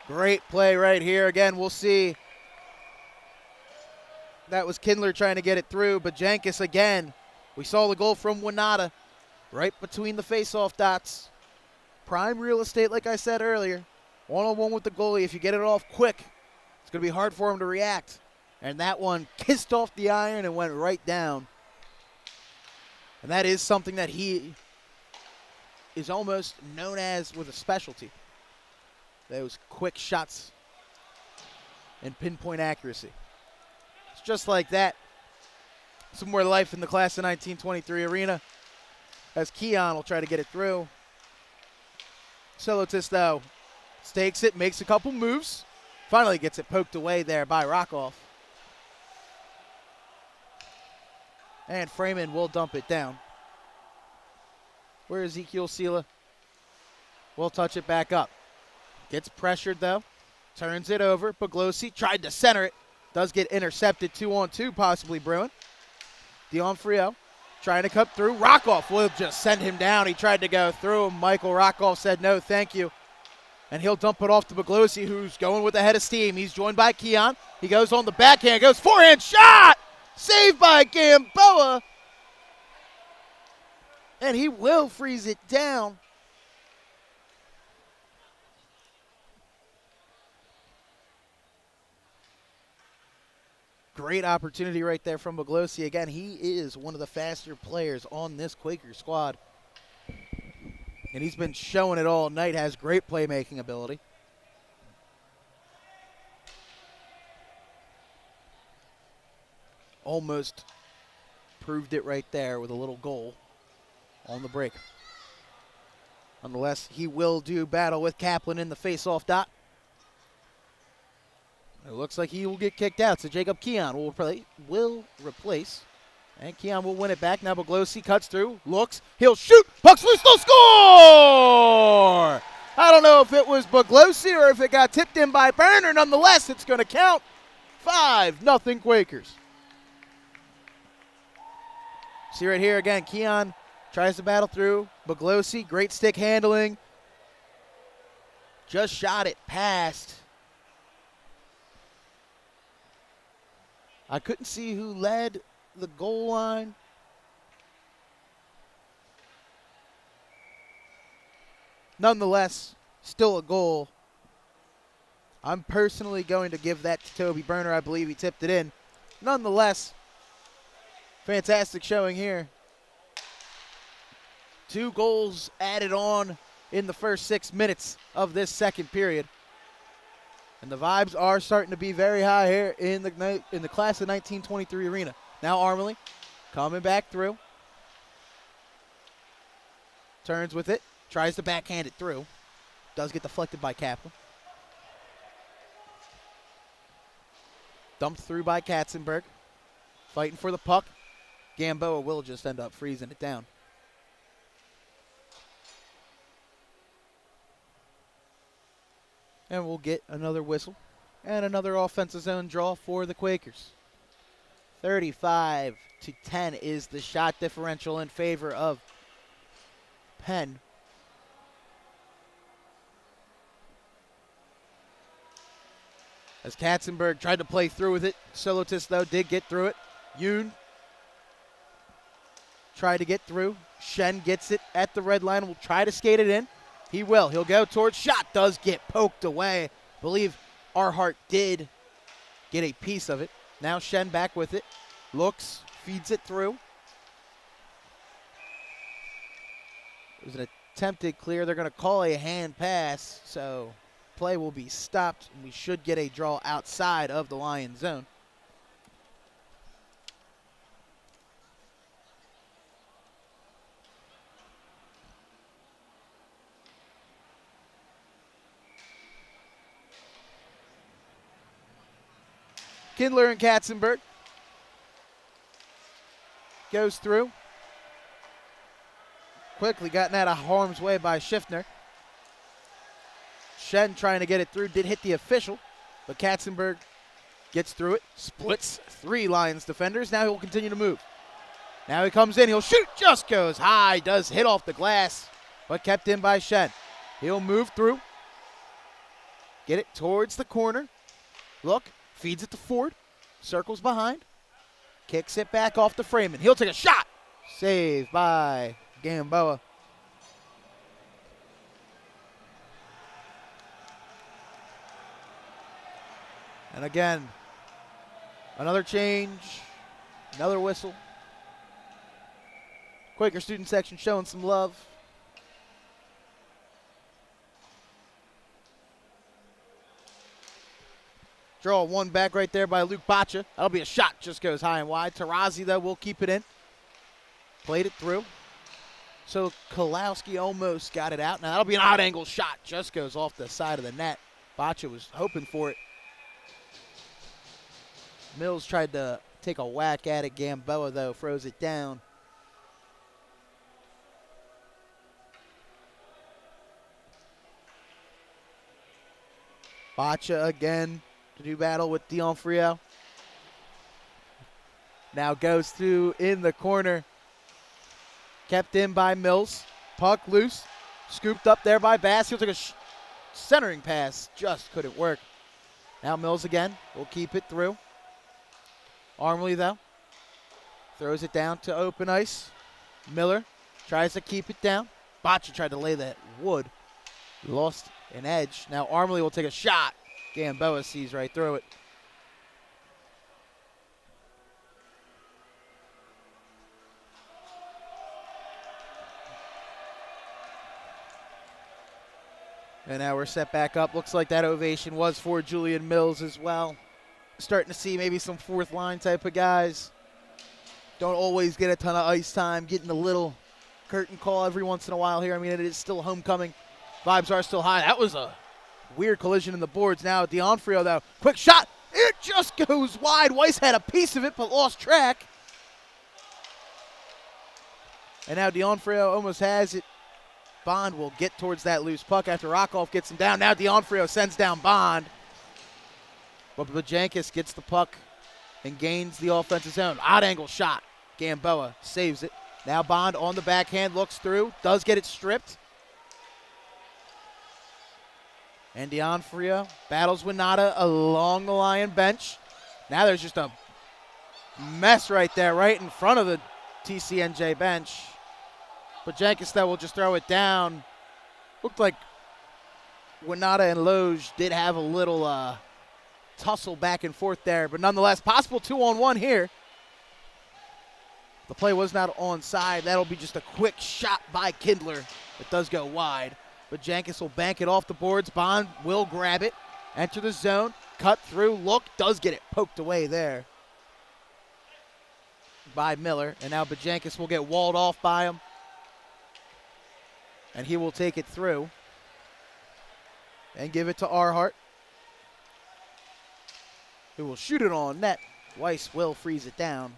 Great play right here. Again, we'll see. That was Kindler trying to get it through. But Bajankis again. We saw the goal from Winata right between the face-off dots. Prime real estate, like I said earlier. One-on-one with the goalie. If you get it off quick, it's going to be hard for him to react. And that one kissed off the iron and went right down. And that is something that he is almost known as with a specialty. Those quick shots and pinpoint accuracy. It's just like that. Some more life in the class of 1923 arena as Keon will try to get it through. Solodist, though, stakes it, makes a couple moves. Finally gets it poked away there by Rockoff. And Freeman will dump it down. Where Ezekiel Sela will touch it back up. Gets pressured, though. Turns it over. Puglisi tried to center it. Does get intercepted 2-on-2, possibly Bruin. Dionfrio trying to cut through. Rockoff will just send him down. He tried to go through him. Michael Rockoff said no, thank you. And he'll dump it off to Puglisi, who's going with a head of steam. He's joined by Keon. He goes on the backhand. Goes forehand shot! Saved by Gamboa. And he will freeze it down. Great opportunity right there from Puglisi. Again, he is one of the faster players on this Quaker squad. And he's been showing it all night, has great playmaking ability. Almost proved it right there with a little goal on the break. Nonetheless, he will do battle with Kaplan in the face-off dot. It looks like he will get kicked out, so Jacob Keon will replace. And Keon will win it back. Now Puglisi cuts through, looks, he'll shoot, puck's loose, they'll score! I don't know if it was Puglisi or if it got tipped in by Burner. Nonetheless, it's going to count. 5-0 Quakers. See right here again, Keon tries to battle through. Puglisi, great stick handling. Just shot it past. I couldn't see who led the goal line. Nonetheless, still a goal. I'm personally going to give that to Toby Berner. I believe he tipped it in. Nonetheless, fantastic showing here. 2 goals added on in the first 6 minutes of this second period. And the vibes are starting to be very high here in the class of 1923 arena. Now Armley coming back through. Turns with it. Tries to backhand it through. Does get deflected by Kaplan. Dumped through by Katzenberg. Fighting for the puck. Gamboa will just end up freezing it down. And we'll get another whistle and another offensive zone draw for the Quakers. 35-10 is the shot differential in favor of Penn. As Katzenberg tried to play through with it. Solotis, though, did get through it. Yoon tried to get through. Shen gets it at the red line. Will try to skate it in. He will. He'll go towards shot. Does get poked away. I believe Arhart did get a piece of it. Now Shen back with it. Looks. Feeds it through. It was an attempted clear. They're going to call a hand pass. So play will be stopped. And we should get a draw outside of the Lion zone. Kindler and Katzenberg goes through. Quickly gotten out of harm's way by Schiffner. Shen trying to get it through. Did hit the official, but Katzenberg gets through it. Splits 3 Lions defenders. Now he'll continue to move. Now he comes in. He'll shoot. Just goes high. Does hit off the glass, but kept in by Shen. He'll move through. Get it towards the corner. Look. Feeds it to Ford. Circles behind. Kicks it back off to Freeman. He'll take a shot. Saved by Gamboa. And again, another change. Another whistle. Quaker student section showing some love. Draw 1 back right there by Luke Bacha. That'll be a shot. Just goes high and wide. Tarazi, though, will keep it in. Played it through. So Kolowski almost got it out. Now that'll be an odd angle shot. Just goes off the side of the net. Bacha was hoping for it. Mills tried to take a whack at it. Gamboa, though, froze it down. Bacha again. To do battle with Dionfrio. Now goes through in the corner. Kept in by Mills. Puck loose. Scooped up there by Bass. He'll take a centering pass. Just couldn't work. Now Mills again. Will keep it through. Armley, though. Throws it down to open ice. Miller tries to keep it down. Bacha tried to lay that wood. Lost an edge. Now Armley will take a shot. Gamboa sees right through it. And now we're set back up. Looks like that ovation was for Julian Mills as well. Starting to see maybe some 4th line type of guys. Don't always get a ton of ice time. Getting a little curtain call every once in a while here. I mean, it is still homecoming. Vibes are still high. That was a weird collision in the boards. Now Dionfrio, though. Quick shot. It just goes wide. Weiss had a piece of it but lost track. And now Dionfrio almost has it. Bond will get towards that loose puck after Rockoff gets him down. Now Dionfrio sends down Bond. But Bajankis gets the puck and gains the offensive zone. Odd angle shot. Gamboa saves it. Now Bond on the backhand, looks through. Does get it stripped. And Dionfrio battles Winata along the Lion bench. Now there's just a mess right there, right in front of the TCNJ bench. But Jenkins, though, will just throw it down. Looked like Winata and Loge did have a little tussle back and forth there, but nonetheless, possible 2-on-1 here. The play was not onside. That'll be just a quick shot by Kindler. It does go wide, but Jankis will bank it off the boards. Bond will grab it, enter the zone, cut through, look, does get it poked away there by Miller, and now Bajankis will get walled off by him, and he will take it through and give it to Arhart, who will shoot it on net. Weiss will freeze it down.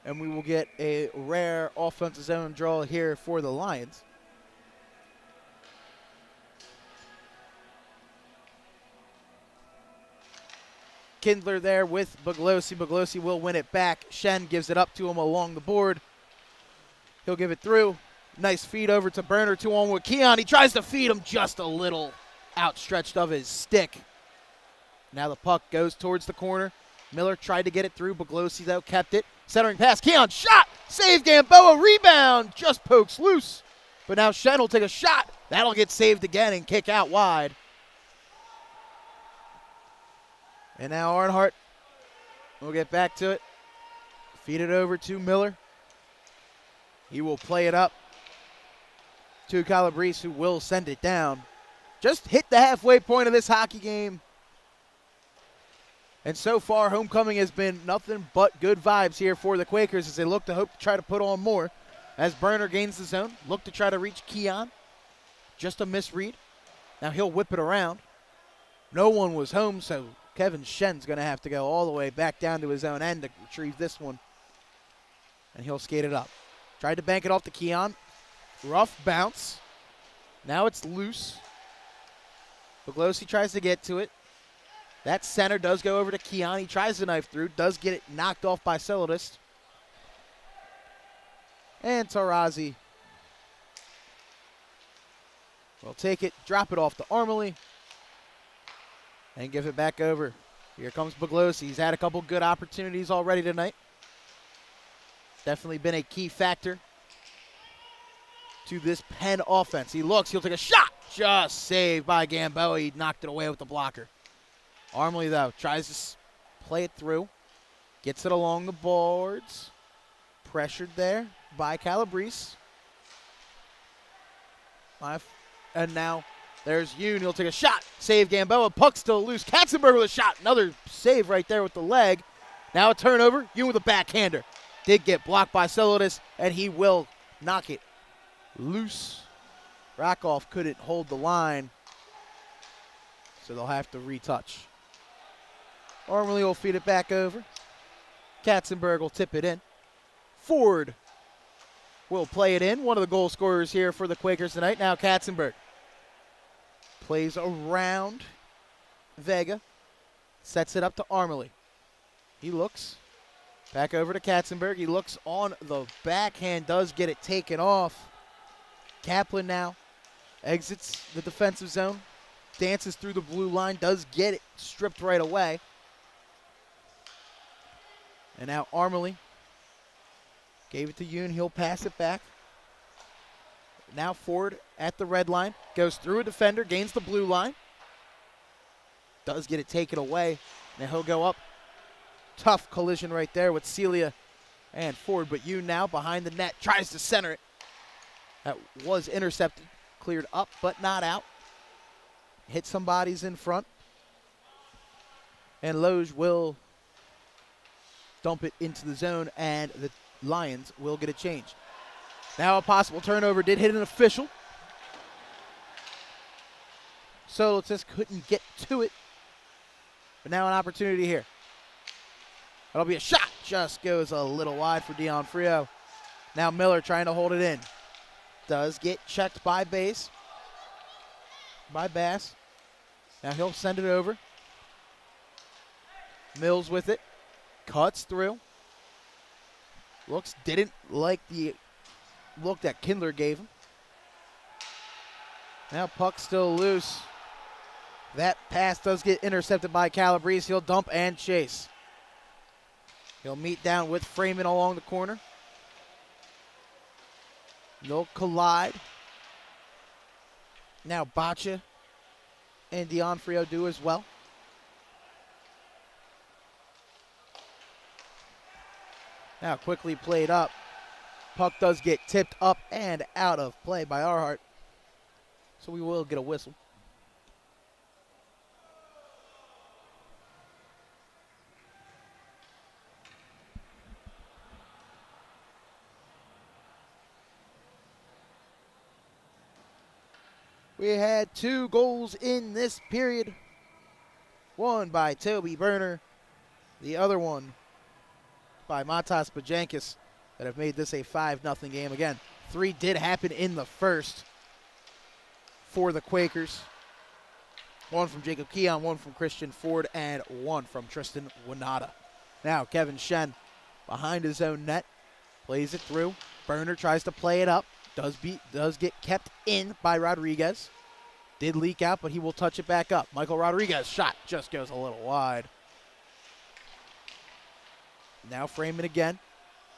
And we will get a rare offensive zone draw here for the Lions. Kindler there with Buglosi. Buglosi will win it back. Shen gives it up to him along the board. He'll give it through. Nice feed over to Burner. 2-on with Keon. He tries to feed him just a little outstretched of his stick. Now the puck goes towards the corner. Miller tried to get it through. Buglosi, though, kept it. Centering pass. Keon shot. Save Gamboa. Rebound. Just pokes loose. But now Shen will take a shot. That'll get saved again and kick out wide. And now Arnhart will get back to it. Feed it over to Miller. He will play it up to Calabrese, who will send it down. Just hit the halfway point of this hockey game. And so far, homecoming has been nothing but good vibes here for the Quakers as they look to hope to try to put on more. As Burner gains the zone, look to try to reach Keon. Just a misread. Now he'll whip it around. No one was home, so Kevin Shen's going to have to go all the way back down to his own end to retrieve this one. And he'll skate it up. Tried to bank it off to Keon. Rough bounce. Now it's loose. Buglosi tries to get to it. That center does go over to Keon. He tries to knife through. Does get it knocked off by Celodist. And Tarazi will take it, drop it off to Armley, and give it back over. Here comes Buglosi. He's had a couple good opportunities already tonight. Definitely been a key factor to this Penn offense. He looks, he'll take a shot. Just saved by Gamboa. He knocked it away with the blocker. Armley, though, tries to play it through. Gets it along the boards. Pressured there by Calabrese. And now there's Yoon. He'll take a shot. Save Gamboa. Puck still loose. Katzenberg with a shot. Another save right there with the leg. Now a turnover. Yoon with a backhander. Did get blocked by Celodis, and he will knock it loose. Rakoff couldn't hold the line, so they'll have to retouch. Armley will feed it back over. Katzenberg will tip it in. Ford will play it in. One of the goal scorers here for the Quakers tonight. Now Katzenberg plays around Vega. Sets it up to Armley. He looks. Back over to Katzenberg. He looks on the backhand. Does get it taken off. Kaplan now exits the defensive zone. Dances through the blue line. Does get it stripped right away. And now Armley gave it to Yoon. He'll pass it back. Now Ford at the red line. Goes through a defender. Gains the blue line. Does get it taken away. Now he'll go up. Tough collision right there with Celia and Ford. But Yoon now behind the net. Tries to center it. That was intercepted. Cleared up but not out. Hit some bodies in front. And Loge will dump it into the zone, and the Lions will get a change. Now a possible turnover. Did hit an official. Solotis couldn't get to it. But now an opportunity here. That'll be a shot. Just goes a little wide for Dion Frio. Now Miller trying to hold it in. Does get checked by Bass. Now he'll send it over. Mills with it. Cuts through. Looks, didn't like the look that Kindler gave him. Now puck still loose. That pass does get intercepted by Calabrese. He'll dump and chase. He'll meet down with Freeman along the corner. They'll collide. Now Boccia and D'Onofrio do as well. Now quickly played up. Puck does get tipped up and out of play by Arhart. So we will get a whistle. We had 2 goals in this period. One by Toby Berner. The other one by Matas Bajankis that have made this a 5-0 game. Again, 3 did happen in the first for the Quakers. 1 from Jacob Keon, 1 from Christian Ford, and 1 from Tristan Winata. Now Kevin Shen behind his own net. Plays it through. Berner tries to play it up. Does get kept in by Rodriguez. Did leak out, but he will touch it back up. Michael Rodriguez shot just goes a little wide. Now Freeman again.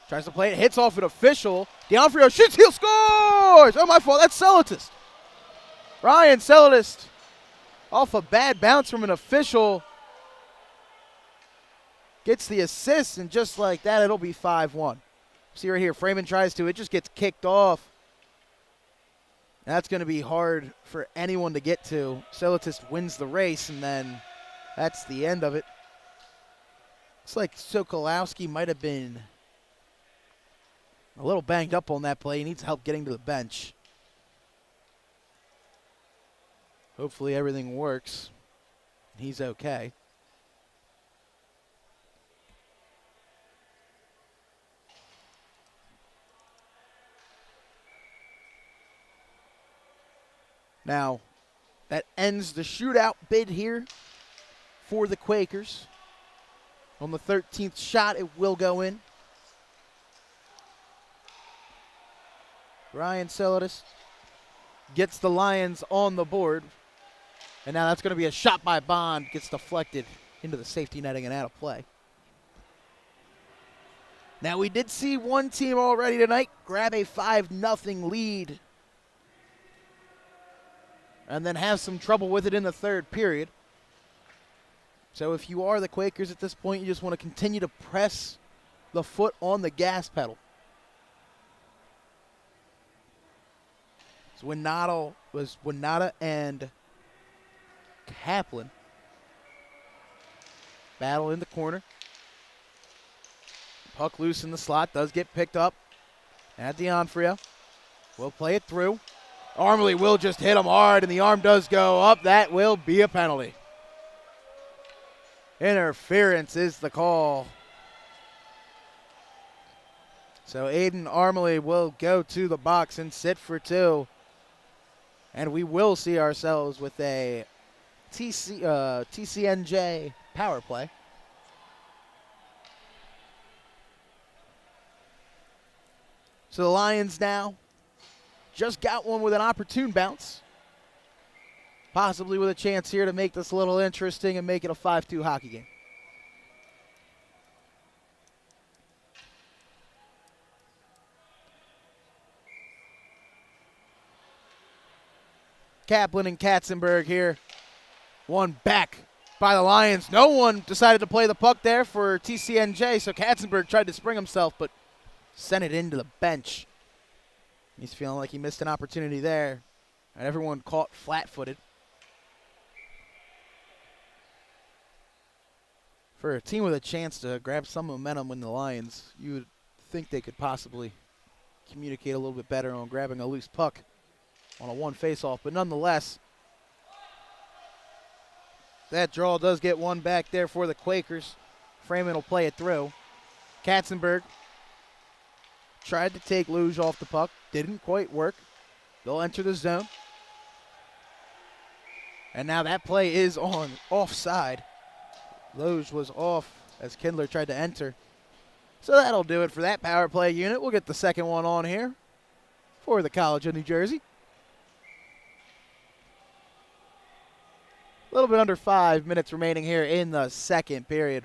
Tries to play it. Hits off an official. D'Onofrio shoots. He scores! Oh, my fault. That's Celatist. Ryan Celatist off a bad bounce from an official. Gets the assist, and just like that, it'll be 5-1. See right here, Freeman tries to. It just gets kicked off. That's going to be hard for anyone to get to. Celatist wins the race, and then that's the end of it. Looks like Sokolowski might have been a little banged up on that play. He needs help getting to the bench. Hopefully everything works. He's okay. Now, that ends the shootout bid here for the Quakers. On the 13th shot, it will go in. Ryan Celatist gets the Lions on the board. And now that's going to be a shot by Bond. Gets deflected into the safety netting and out of play. Now, we did see one team already tonight grab a 5-0 lead and then have some trouble with it in the third period. So if you are the Quakers at this point, you just want to continue to press the foot on the gas pedal. So Winata and Kaplan battle in the corner. Puck loose in the slot, does get picked up at D'Onofrio. We'll play it through. Armley will just hit him hard, and the arm does go up. That will be a penalty. Interference is the call. So Aiden Armley will go to the box and sit for 2. And we will see ourselves with a TCNJ power play. So the Lions now just got one with an opportune bounce. Possibly with a chance here to make this a little interesting and make it a 5-2 hockey game. Kaplan and Katzenberg here. One back by the Lions. No one decided to play the puck there for TCNJ, so Katzenberg tried to spring himself, but sent it into the bench. He's feeling like he missed an opportunity there, and everyone caught flat-footed. For a team with a chance to grab some momentum in the Lions, you would think they could possibly communicate a little bit better on grabbing a loose puck on a one face-off, but nonetheless, that draw does get one back there for the Quakers. Freeman will play it through. Katzenberg tried to take Luge off the puck. Didn't quite work. They'll enter the zone. And now that play is on offside. Luge was off as Kindler tried to enter. So that'll do it for that power play unit. We'll get the second one on here for the College of New Jersey. A little bit under 5 minutes remaining here in the second period.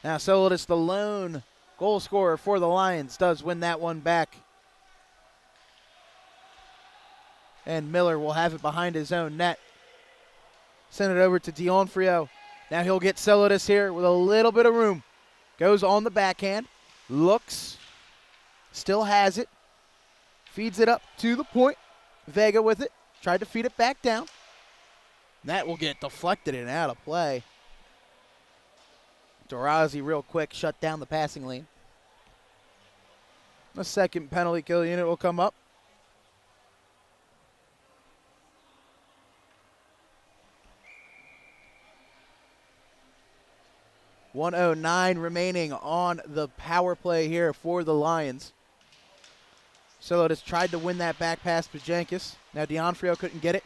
Now Solidus, the lone goal scorer for the Lions, does win that one back. And Miller will have it behind his own net. Send it over to D'Onofrio. Now he'll get Solidus here with a little bit of room. Goes on the backhand. Looks. Still has it. Feeds it up to the point. Vega with it. Tried to feed it back down. That will get deflected and out of play. Durazi real quick shut down the passing lane. The second penalty kill unit will come up. .109 remaining on the power play here for the Lions. Solidus tried to win that back pass to Jenkins. Now D'Onofrio couldn't get it.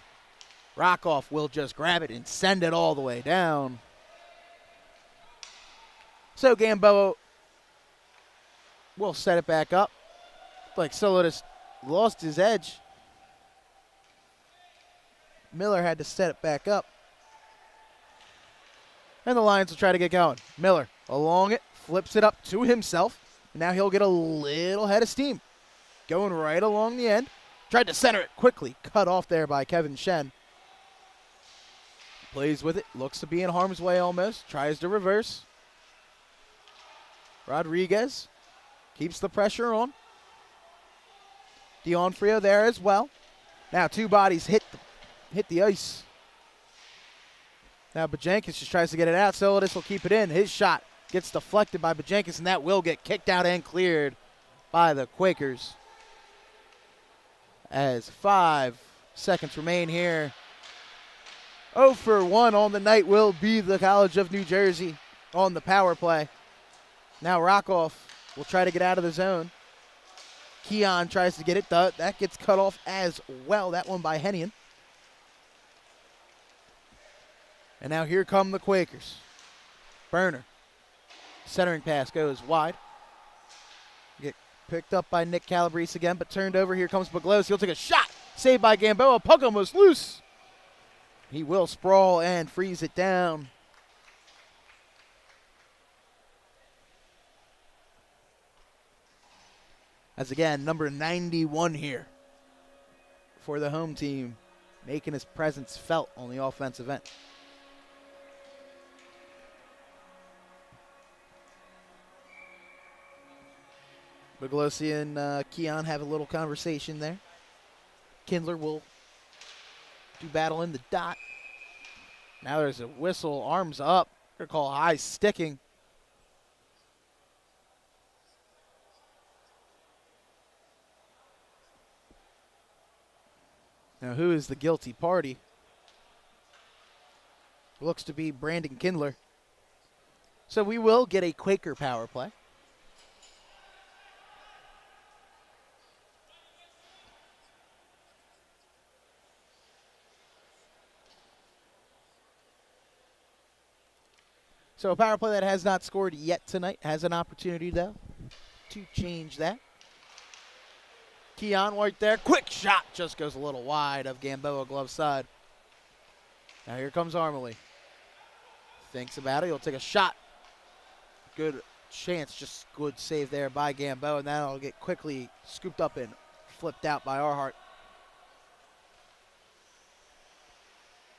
Rockoff will just grab it and send it all the way down. So Gamboa will set it back up. Like Solidus lost his edge. Miller had to set it back up. And the Lions will try to get going. Miller along it, flips it up to himself. And now he'll get a little head of steam. Going right along the end. Tried to center it quickly. Cut off there by Kevin Shen. Plays with it. Looks to be in harm's way almost. Tries to reverse. Rodriguez keeps the pressure on. D'Onofrio there as well. Now two bodies hit the ice. Now Bajankis just tries to get it out. Solidus will keep it in. His shot gets deflected by Bajankis, and that will get kicked out and cleared by the Quakers. As 5 seconds remain here. 0 for 1 on the night will be the College of New Jersey on the power play. Now Rockoff will try to get out of the zone. Keon tries to get it. That gets cut off as well. That one by Hennian. And now here come the Quakers. Burner. Centering pass goes wide. Get picked up by Nick Calabrese again, but turned over. Here comes Baglos. He'll take a shot. Saved by Gamboa. Puck almost loose. He will sprawl and freeze it down. As again, number 91 here for the home team, making his presence felt on the offensive end. Baglosi and Keon have a little conversation there. Kindler will do battle in the dot. Now there's a whistle, arms up. They're going to call high sticking. Now who is the guilty party? Looks to be Brandon Kindler. So we will get a Quaker power play. So a power play that has not scored yet tonight has an opportunity, though, to change that. Keon right there. Quick shot. Just goes a little wide of Gamboa glove side. Now here comes Armley. Thinks about it. He'll take a shot. Good chance. Just good save there by Gamboa. And that'll get quickly scooped up and flipped out by Arhart.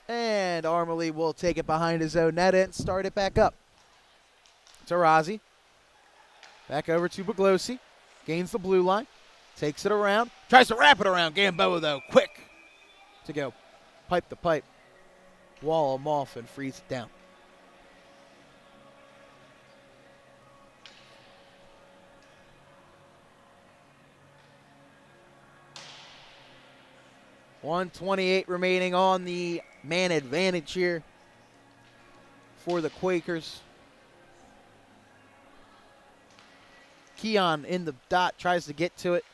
And Armley will take it behind his own net and start it back up. Tarazi. Back over to Baglosi. Gains the blue line. Takes it around. Tries to wrap it around. Gamboa, though, quick to go. Pipe the pipe. Wall him off and freeze it down. .128 remaining on the man advantage here for the Quakers. Keon in the dot, tries to get to it.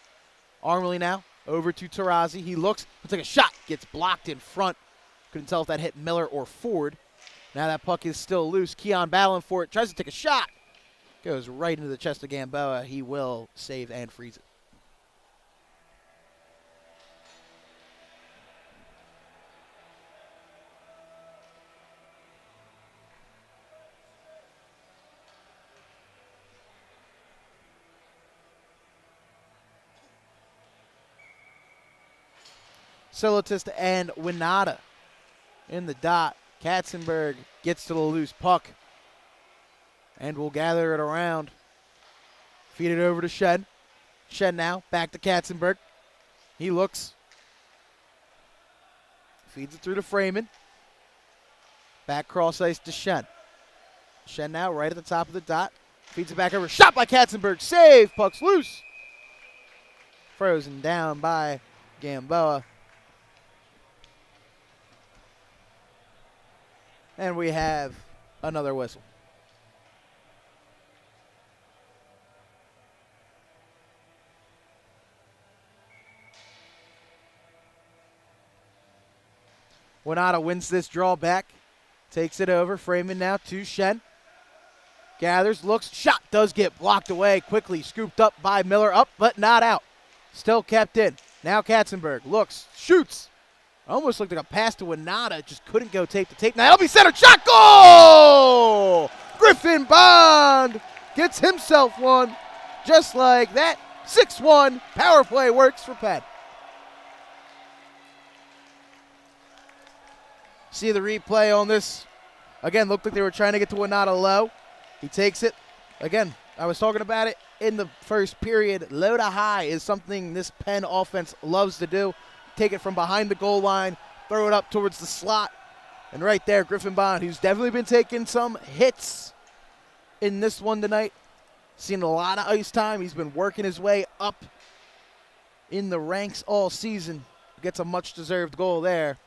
Armley now over to Tarazi. He looks, he'll take a shot, gets blocked in front. Couldn't tell if that hit Miller or Ford. Now that puck is still loose. Keon battling for it, tries to take a shot. Goes right into the chest of Gamboa. He will save and freeze it. Silitist and Winata in the dot. Katzenberg gets to the loose puck and will gather it around. Feed it over to Shen. Shen now back to Katzenberg. He looks. Feeds it through to Freeman. Back cross ice to Shen. Shen now right at the top of the dot. Feeds it back over. Shot by Katzenberg. Save. Puck's loose. Frozen down by Gamboa. And we have another whistle. Winata wins this draw back. Takes it over. Freeman now to Shen. Gathers, looks, shot does get blocked away. Quickly scooped up by Miller. Up, but not out. Still kept in. Now Katzenberg looks, shoots. Almost looked like a pass to Winata. Just couldn't go tape to tape. Now that'll be centered. Shot, goal! Griffin Bond gets himself one. Just like that. 6-1. Power play works for Penn. See the replay on this. Again, looked like they were trying to get to Winata low. He takes it. Again, I was talking about it in the first period. Low to high is something this Penn offense loves to do. Take it from behind the goal line, throw it up towards the slot. And right there, Griffin Bond, who's definitely been taking some hits in this one tonight. Seen a lot of ice time. He's been working his way up in the ranks all season. Gets a much-deserved goal there.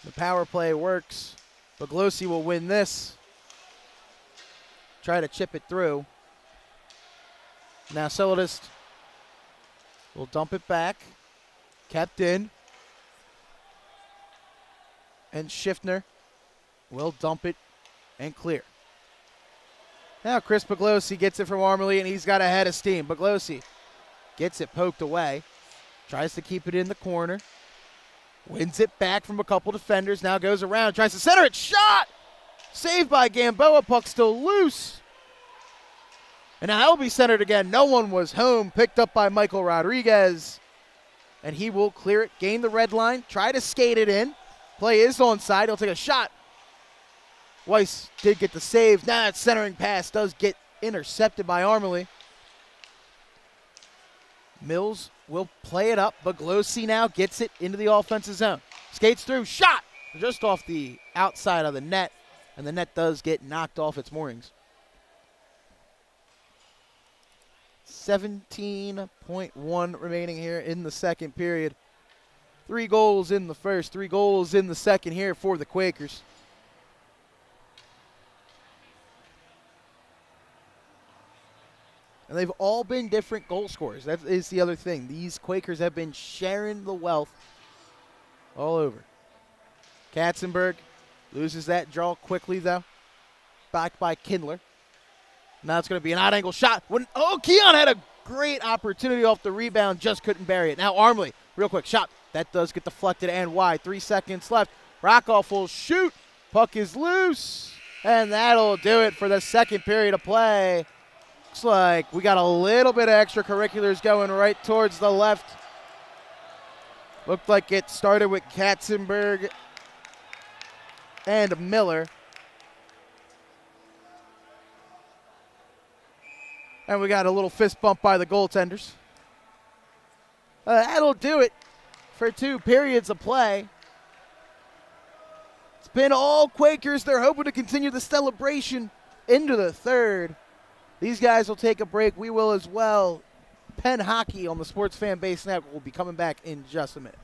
The power play works. Baglosi will win this. Try to chip it through. Now Silitist will dump it back. Kept in. And Schiffner will dump it and clear. Now Chris Baglosi gets it from Armley, and he's got a head of steam. Baglosi gets it poked away. Tries to keep it in the corner. Wins it back from a couple defenders. Now goes around. Tries to center it. Shot! Saved by Gamboa. Puck still loose. And now he'll be centered again. No one was home. Picked up by Michael Rodriguez. And he will clear it. Gain the red line. Try to skate it in. Play is onside. He'll take a shot. Weiss did get the save. Now that centering pass does get intercepted by Armley. Mills will play it up. Baglosi now gets it into the offensive zone. Skates through. Shot! Just off the outside of the net. And the net does get knocked off its moorings. 17.1 remaining here in the second period. 3 goals in the first, 3 goals in the second here for the Quakers. And they've all been different goal scorers. That is the other thing. These Quakers have been sharing the wealth all over. Katzenberg loses that draw quickly, though. Backed by Kindler. Now it's going to be an odd-angle shot. Keon had a great opportunity off the rebound, just couldn't bury it. Now Armley, real quick shot. That does get deflected and wide. 3 seconds left. Rockoff will shoot. Puck is loose. And that'll do it for the second period of play. Looks like we got a little bit of extracurriculars going right towards the left. Looked like it started with Katzenberg and Miller. And we got a little fist bump by the goaltenders. That'll do it for 2 periods of play. It's been all Quakers. They're hoping to continue the celebration into the third. These guys will take a break. We will as well. Penn Hockey on the Sports Fan Base Network will be coming back in just a minute.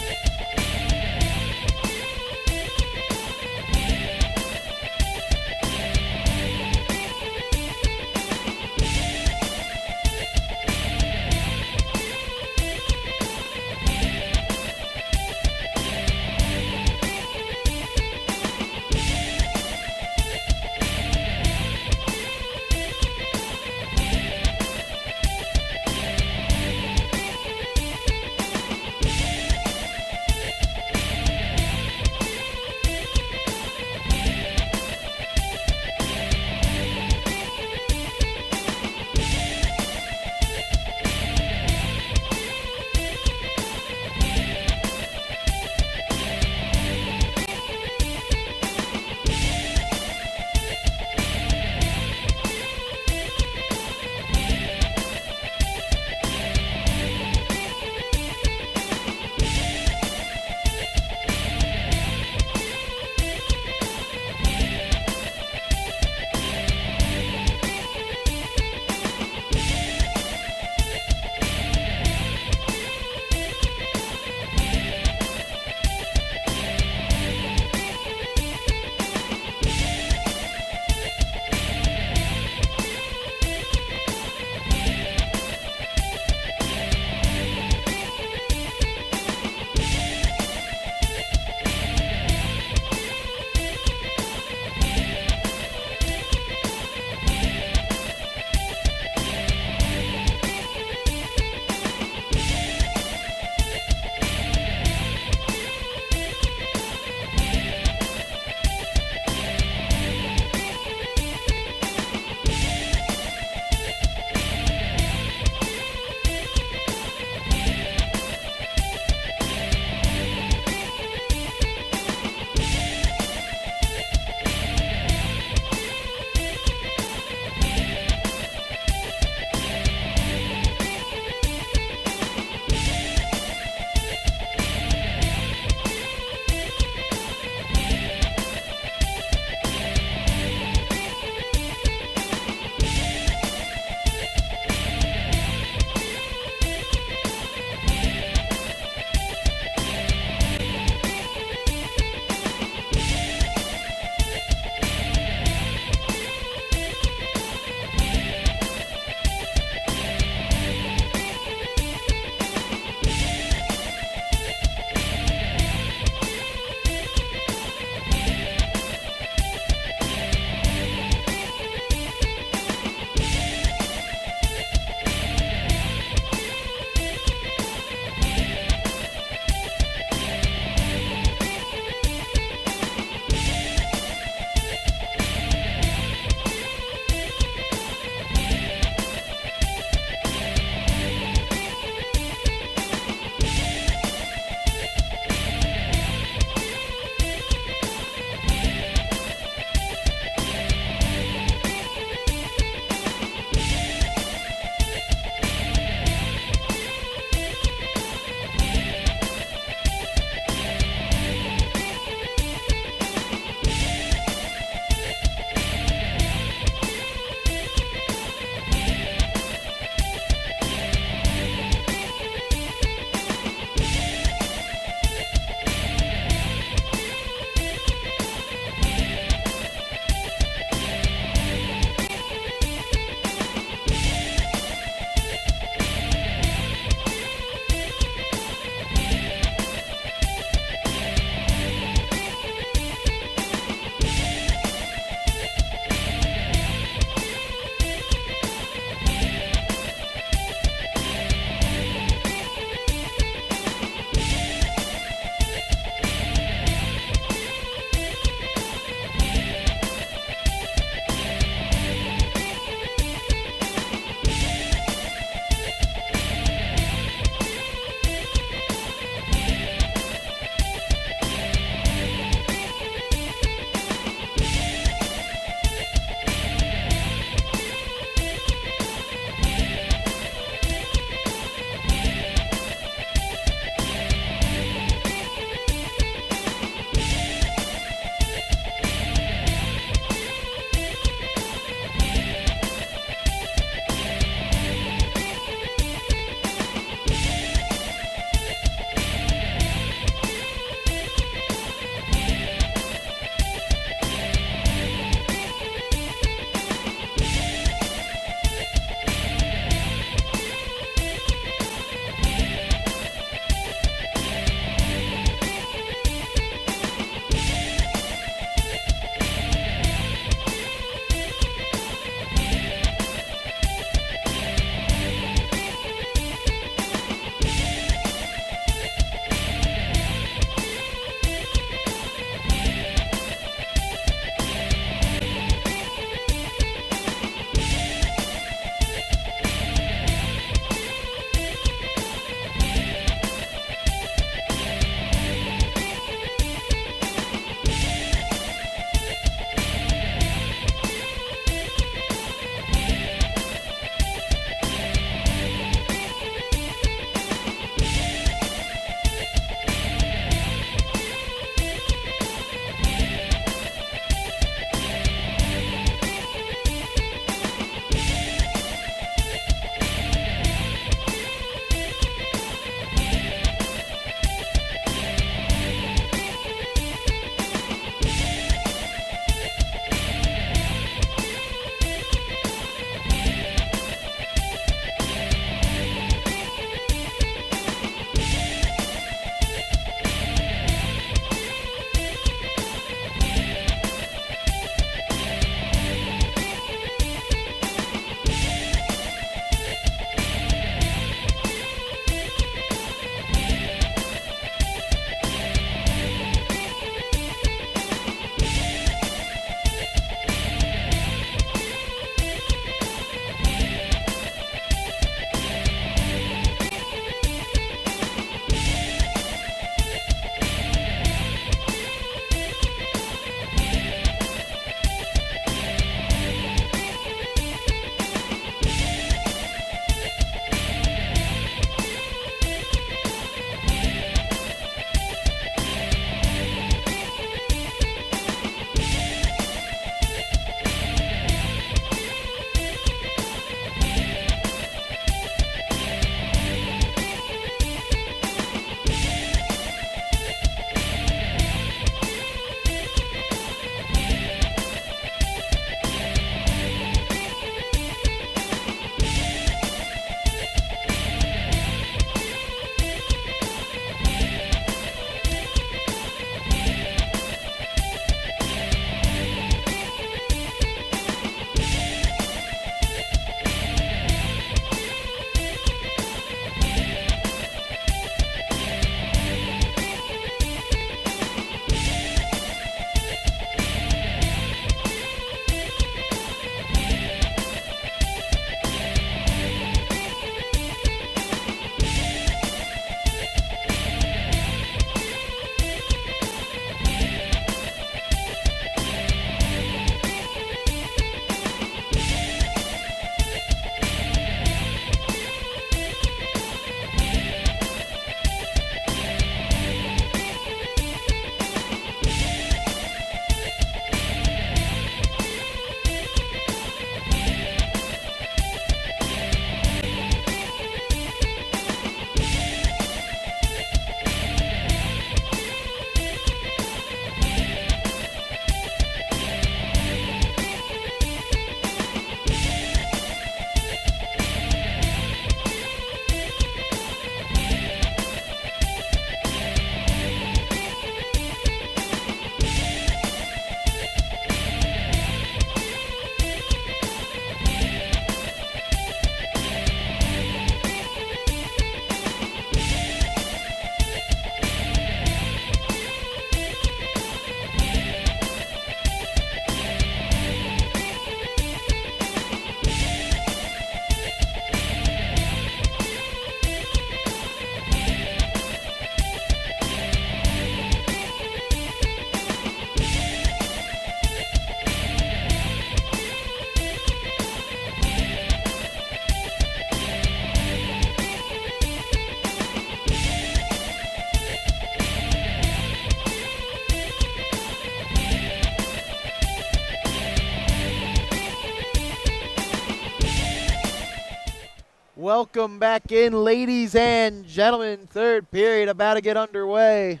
Welcome back in, ladies and gentlemen. Third period about to get underway.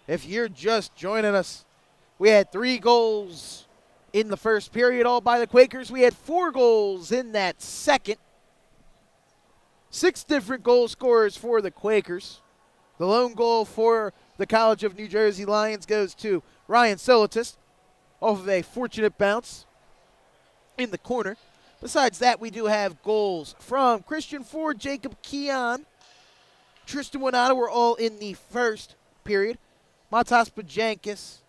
If you're just joining us, we had 3 goals in the first period, all by the Quakers. We had 4 goals in that second. 6 different goal scorers for the Quakers. The lone goal for the College of New Jersey Lions goes to Ryan Silitis off of a fortunate bounce in the corner. Besides that, we do have goals from Christian Ford, Jacob Keon, Tristan Winata were all in the first period. Matas Pajankis,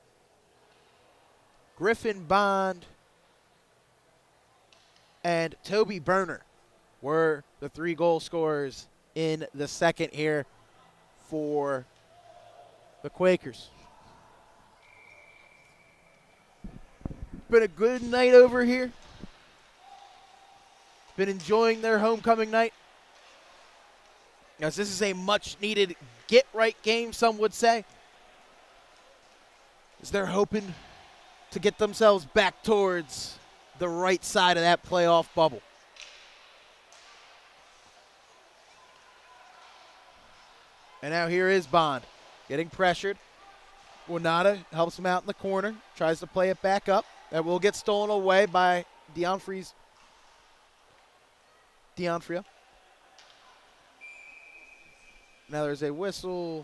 Griffin Bond, and Toby Berner were the 3 goal scorers in the second here for the Quakers. Been a good night over here. Been enjoying their homecoming night. As this is a much-needed get-right game, some would say. As they're hoping to get themselves back towards the right side of that playoff bubble. And now here is Bond getting pressured. Winata helps him out in the corner, tries to play it back up. That will get stolen away by D'Onofrio. Now there's a whistle.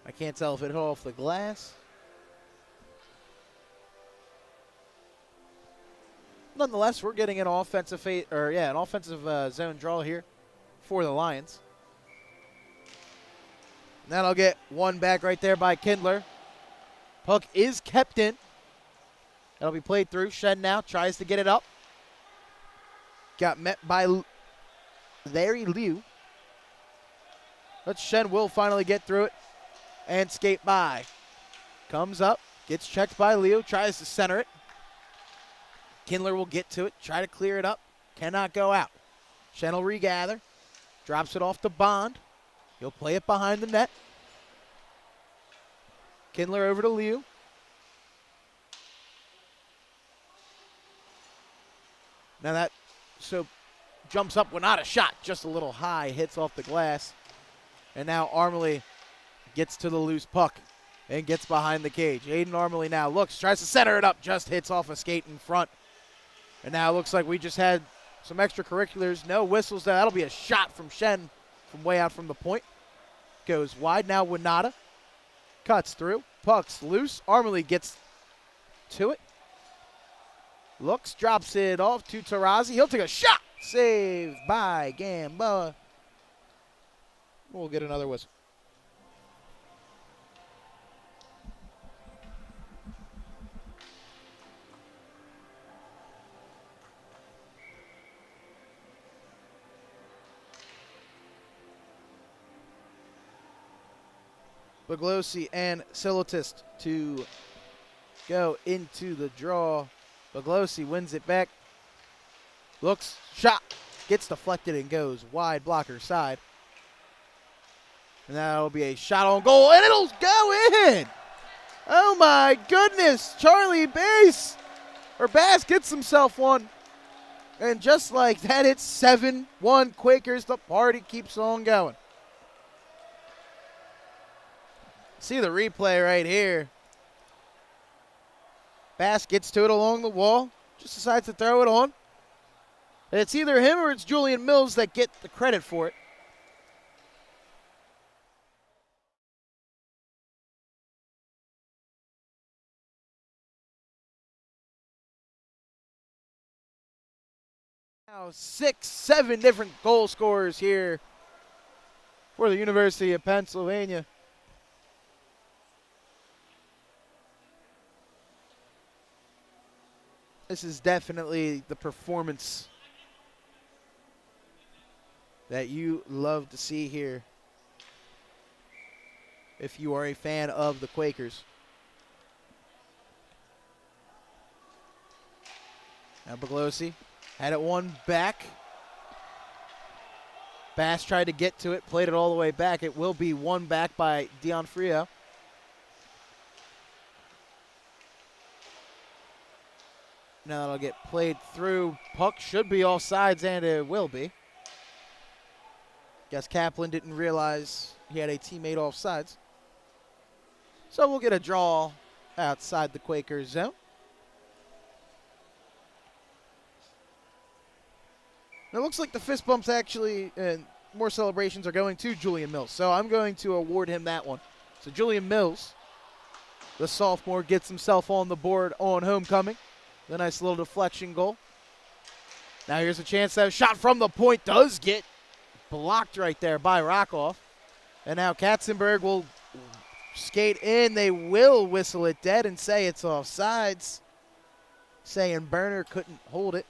I can't tell if it hit off the glass. Nonetheless, we're getting an offensive zone draw here for the Lions. That'll get one back right there by Kindler. Puck is kept in. That'll be played through. Shen now tries to get it up. Got met by Larry Liu. But Shen will finally get through it and skate by. Comes up, gets checked by Liu, tries to center it. Kindler will get to it, try to clear it up. Cannot go out. Shen will regather. Drops it off to Bond. He'll play it behind the net. Kindler over to Liu. Now that jumps up, well, not a shot, just a little high, hits off the glass. And now Armley gets to the loose puck and gets behind the cage. Aiden Armley now looks, tries to center it up, just hits off a skate in front. And now it looks like we just had some extracurriculars. No whistles. That'll be a shot from Shen from way out from the point. Goes wide. Now Winata cuts through. Puck's loose. Armley gets to it. Looks, drops it off to Tarazi. He'll take a shot. Saved by Gamboa. We'll get another whistle. Baglosi and Silitis to go into the draw. Baglosi wins it back. Looks, shot, gets deflected and goes wide blocker side. And that'll be a shot on goal, and it'll go in! Oh my goodness, Charlie Bass gets himself one. And just like that, it's 7-1 Quakers. The party keeps on going. See the replay right here. Bass gets to it along the wall, just decides to throw it on. And it's either him or it's Julian Mills that get the credit for it. Now 6, 7 different goal scorers here for the University of Pennsylvania. This is definitely the performance that you love to see here if you are a fan of the Quakers. Now Baglosi had it one back. Bass tried to get to it, played it all the way back. It will be one back by D'Onofrio. Now it'll get played through. Puck should be offsides, and it will be. Guess Kaplan didn't realize he had a teammate offsides. So we'll get a draw outside the Quakers zone. It looks like the fist bumps actually and more celebrations are going to Julian Mills. So I'm going to award him that one. So Julian Mills, the sophomore, gets himself on the board on homecoming. The nice little deflection goal. Now here's a chance that a shot from the point does get blocked right there by Rockoff. And now Katzenberg will skate in. They will whistle it dead and say it's offsides, saying Berner couldn't hold it.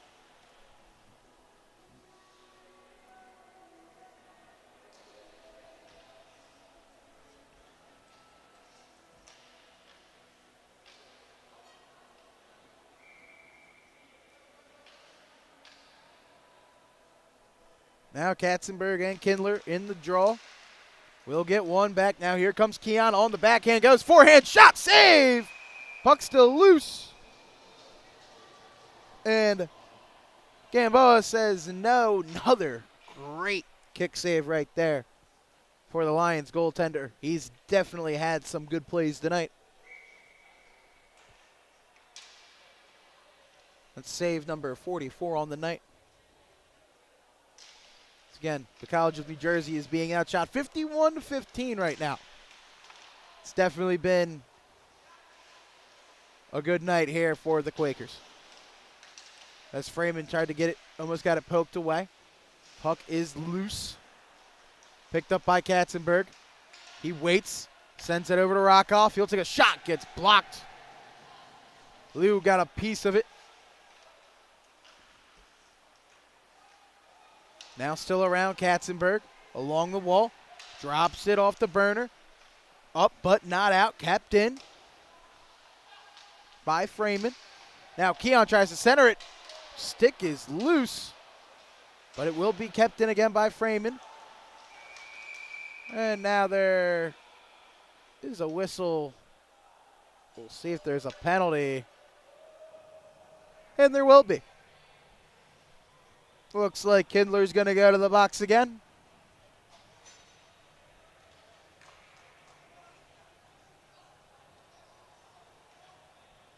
Now Katzenberg and Kindler in the draw. We'll get one back. Now here comes Keon on the backhand. Goes forehand shot. Save. Puck still loose. And Gamboa says no. Another great kick save right there for the Lions goaltender. He's definitely had some good plays tonight. That's save number 44 on the night. Again, the College of New Jersey is being outshot 51-15 right now. It's definitely been a good night here for the Quakers. As Freeman tried to get it, almost got it poked away. Puck is loose. Picked up by Katzenberg. He waits, sends it over to Rockoff. He'll take a shot, gets blocked. Liu got a piece of it. Now still around Katzenberg, along the wall, drops it off the burner, up but not out, kept in by Freeman. Now Keon tries to center it, stick is loose, but it will be kept in again by Freeman. And now there is a whistle. We'll see if there's a penalty, and there will be. Looks like Kindler's going to go to the box again.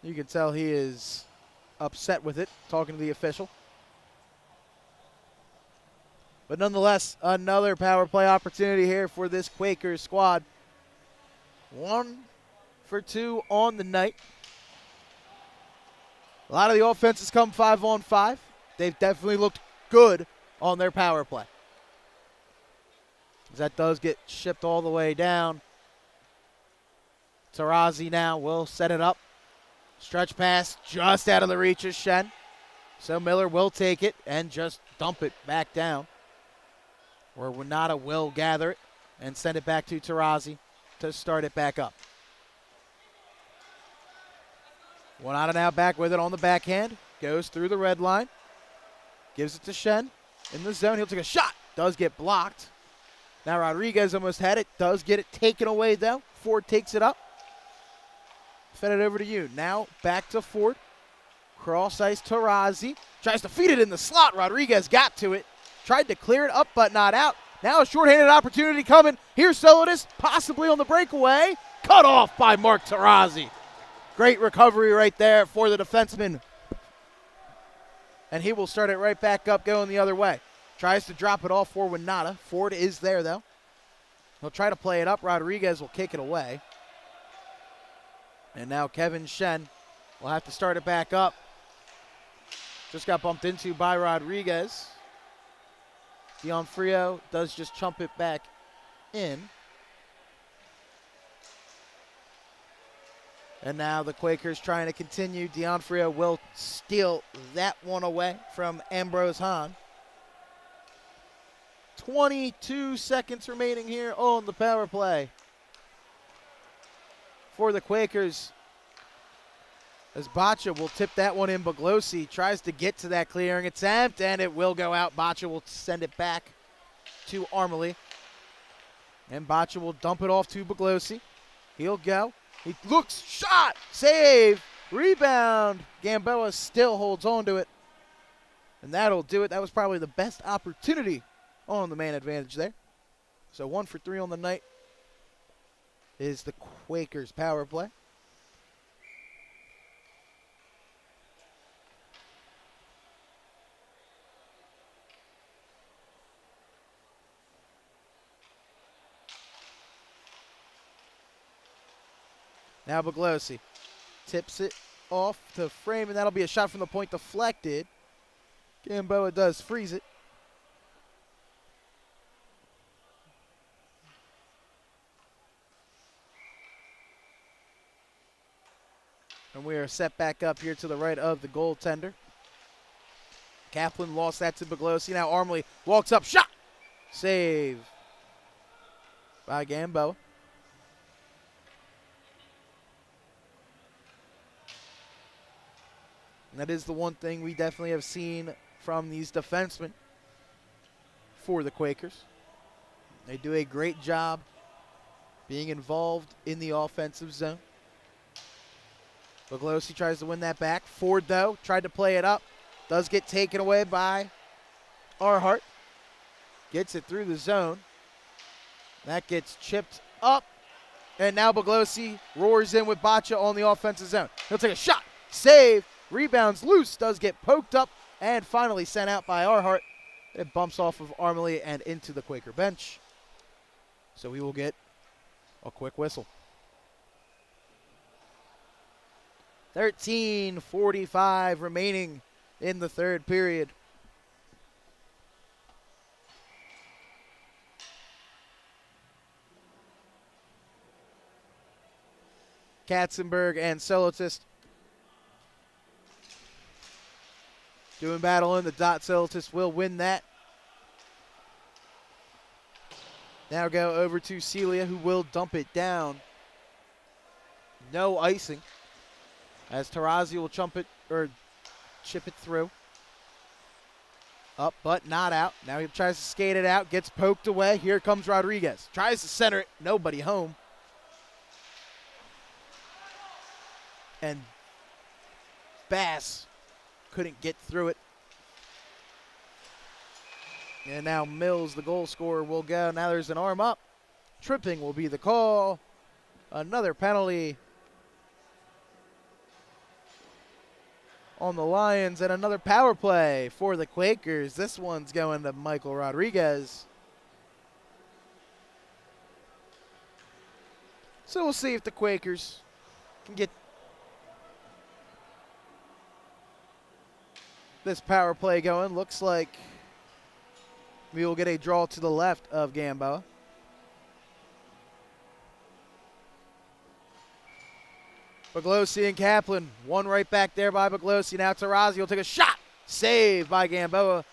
You can tell he is upset with it, talking to the official. But nonetheless, another power play opportunity here for this Quakers squad. 1 for 2 on the night. A lot of the offenses come 5-on-5. They've definitely looked good on their power play. That does get shipped all the way down. Tarazi now will set it up. Stretch pass just out of the reach of Shen. So Miller will take it and just dump it back down. Or Winata will gather it and send it back to Tarazi to start it back up. Winata now back with it on the backhand. Goes through the red line. Gives it to Shen in the zone. He'll take a shot. Does get blocked. Now Rodriguez almost had it. Does get it taken away, though. Ford takes it up. Fed it over to you. Now back to Ford. Cross ice to Razi. Tries to feed it in the slot. Rodriguez got to it. Tried to clear it up, but not out. Now a shorthanded opportunity coming. Here's Solidus, possibly on the breakaway. Cut off by Mark Tarazi. Great recovery right there for the defenseman. And he will start it right back up going the other way. Tries to drop it off for Winata. Ford is there, though. He'll try to play it up. Rodriguez will kick it away. And now Kevin Shen will have to start it back up. Just got bumped into by Rodriguez. Dionfrio does just chump it back in. And now the Quakers trying to continue. Dionfrio will steal that one away from Ambrose Hahn. 22 seconds remaining here on the power play for the Quakers. As Baccia will tip that one in. Baglosi tries to get to that clearing attempt, and it will go out. Baccia will send it back to Armley. And Baccia will dump it off to Baglosi. He'll go. He looks, shot, save. Rebound. Gamboa still holds on to it. And that'll do it. That was probably the best opportunity on the man advantage there. So 1 for 3 on the night is the Quakers power play. Now Buglosi tips it off to frame, and that'll be a shot from the point deflected. Gamboa does freeze it. And we are set back up here to the right of the goaltender. Kaplan lost that to Buglosi. Now Armley walks up, shot! Save by Gamboa. And that is the one thing we definitely have seen from these defensemen for the Quakers. They do a great job being involved in the offensive zone. Buglosi tries to win that back. Ford, though, tried to play it up. Does get taken away by Arhart. Gets it through the zone. That gets chipped up. And now Buglosi roars in with Baccia on the offensive zone. He'll take a shot. Save. Rebounds loose. Does get poked up and finally sent out by Arhart. It bumps off of Armley and into the Quaker bench. So we will get a quick whistle. 13:45 remaining in the third period. Katzenberg and Solotist doing battle in the dot. Solotist will win that. Now go over to Celia, who will dump it down. No icing, as Tarazi will chip it through. Up, but not out. Now he tries to skate it out, gets poked away. Here comes Rodriguez. Tries to center it, nobody home. And Bass couldn't get through it. And now Mills, the goal scorer, will go. Now there's an arm up. Tripping will be the call. Another penalty on the Lions, and another power play for the Quakers. This one's going to Michael Rodriguez. So we'll see if the Quakers can get this power play going. Looks like we will get a draw to the left of Gamboa. Buglosi and Kaplan, one right back there by Buglosi. Now Tarazi will take a shot. Save by Gamboa.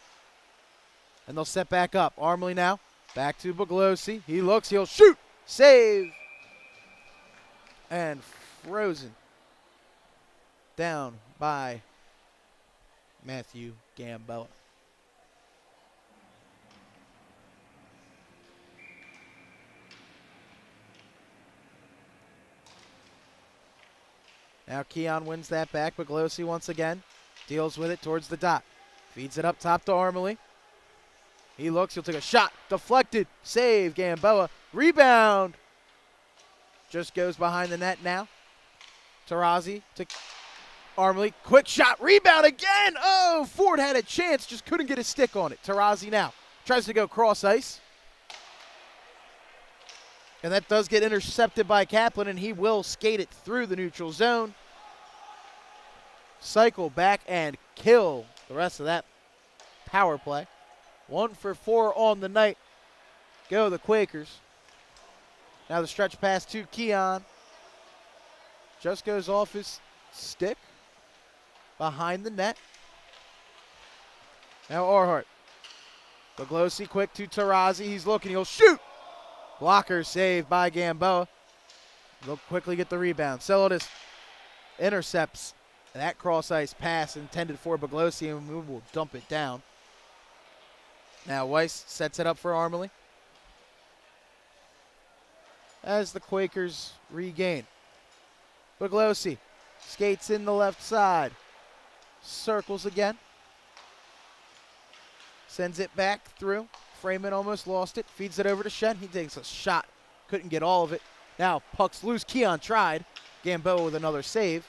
And they'll set back up. Armley now, back to Buglosi. He looks, he'll shoot. Save. And frozen down by Matthew Gamboa. Now Keon wins that back. Buglosi once again deals with it towards the dot. Feeds it up top to Armley. He looks, he'll take a shot. Deflected. Save, Gamboa. Rebound. Just goes behind the net now. Tarazi to Armley. Quick shot. Rebound again. Oh, Ford had a chance. Just couldn't get a stick on it. Tarazi now tries to go cross ice. And that does get intercepted by Kaplan, and he will skate it through the neutral zone. Cycle back and kill the rest of that power play. 1 for 4 on the night. Go the Quakers. Now the stretch pass to Keon. Just goes off his stick behind the net. Now Arhart. Buglosi quick to Tarazi. He's looking, he'll shoot. Blocker saved by Gamboa. They'll quickly get the rebound. Celotis intercepts that cross-ice pass intended for Buglosi, and we will dump it down. Now Weiss sets it up for Armley as the Quakers regain. Buglosi Skates in the left side. Circles again. Sends it back through. Freeman almost lost it. Feeds it over to Shen. He takes a shot. Couldn't get all of it. Now puck's loose. Keon tried. Gamboa with another save.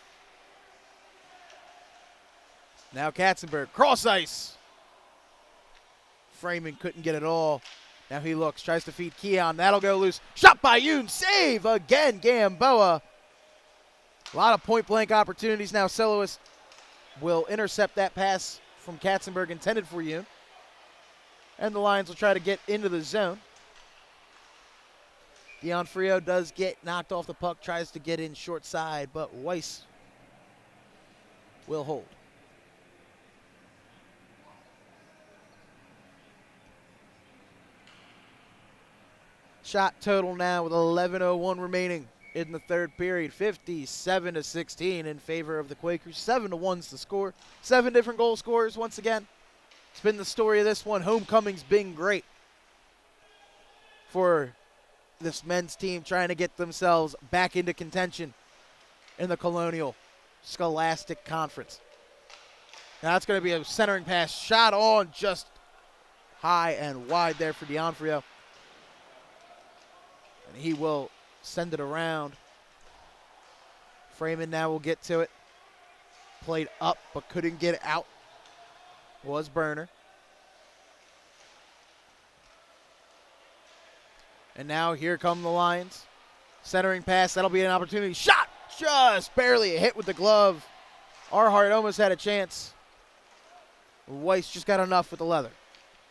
Now Katzenberg. Cross ice. Freeman couldn't get it all. Now he looks. Tries to feed Keon. That'll go loose. Shot by Yoon. Save again. Gamboa. A lot of point-blank opportunities now. Soloist will intercept that pass from Katzenberg intended for Yoon. And the Lions will try to get into the zone. Dionfrio does get knocked off the puck, tries to get in short side, but Weiss will hold. Shot total now with 11:01 remaining in the third period. 57-16 in favor of the Quakers. 7-1's the score. 7 different goal scorers once again. It's been the story of this one. Homecoming's been great for this men's team trying to get themselves back into contention in the Colonial Scholastic Conference. Now that's going to be a centering pass. Shot on just high and wide there for Dionfrio. And he will send it around. Freeman now will get to it. Played up but couldn't get it out. Was Burner. And now here come the Lions. Centering pass, that'll be an opportunity. Shot! Just barely a hit with the glove. Arhart almost had a chance. Weiss just got enough with the leather.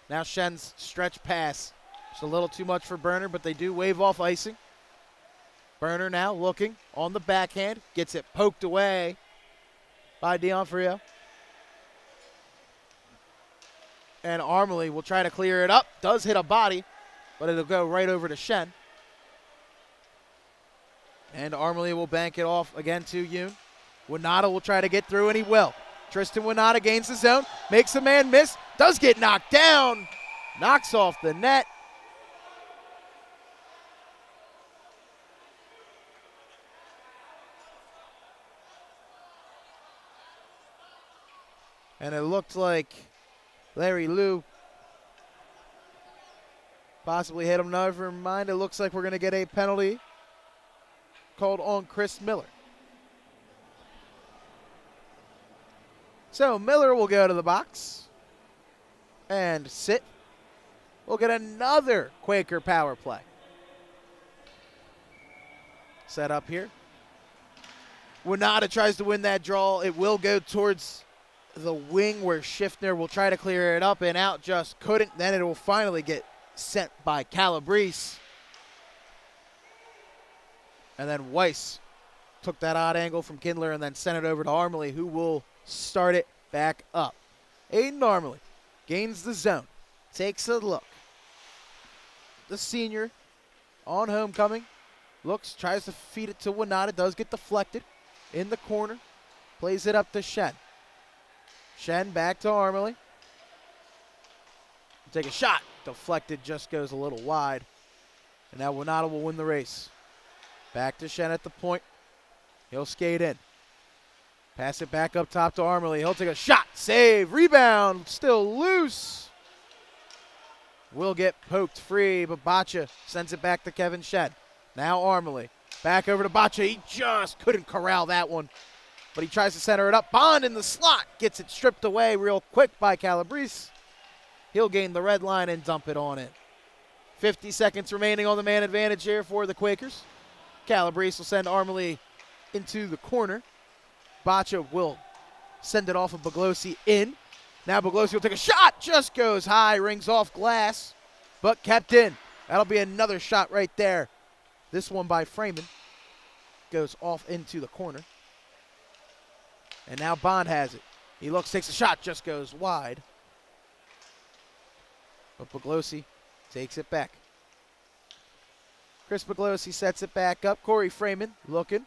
Now Shen's stretch pass. Just a little too much for Burner, but they do wave off icing. Burner now looking on the backhand. Gets it poked away by Dionfrio. And Armley will try to clear it up. Does hit a body, but it'll go right over to Shen. And Armley will bank it off again to Yoon. Winata will try to get through, and he will. Tristan Winata gains the zone, makes a man miss, does get knocked down, knocks off the net. And it looked like Larry Liu possibly hit him. Never mind. It looks like we're going to get a penalty called on Chris Miller. So Miller will go to the box and sit. We'll get another Quaker power play. Set up here. Winata tries to win that draw. It will go towards the wing where Schiffner will try to clear it up and out, just couldn't. Then it will finally get sent by Calabrese. And then Weiss took that odd angle from Kindler and then sent it over to Armley, who will start it back up. Aiden Armley gains the zone, takes a look. The senior on homecoming looks, tries to feed it to Winata, does get deflected in the corner, plays it up to Shen. Shen back to Armley. Take a shot. Deflected, just goes a little wide. And now Winata will win the race. Back to Shen at the point. He'll skate in. Pass it back up top to Armley. He'll take a shot. Save. Rebound. Still loose. Will get poked free, but Bacha sends it back to Kevin Shen. Now Armley. Back over to Bacha. He just couldn't corral that one. But he tries to center it up. Bond in the slot. Gets it stripped away real quick by Calabrese. He'll gain the red line and dump it on in. 50 seconds remaining on the man advantage here for the Quakers. Calabrese will send Armley into the corner. Bacha will send it off of Baglosi in. Now Baglosi will take a shot. Just goes high. Rings off glass. But kept in. That'll be another shot right there. This one by Freeman. Goes off into the corner. And now Bond has it. He looks, takes a shot, just goes wide. But Baglosi takes it back. Chris Baglosi sets it back up. Corey Freeman looking.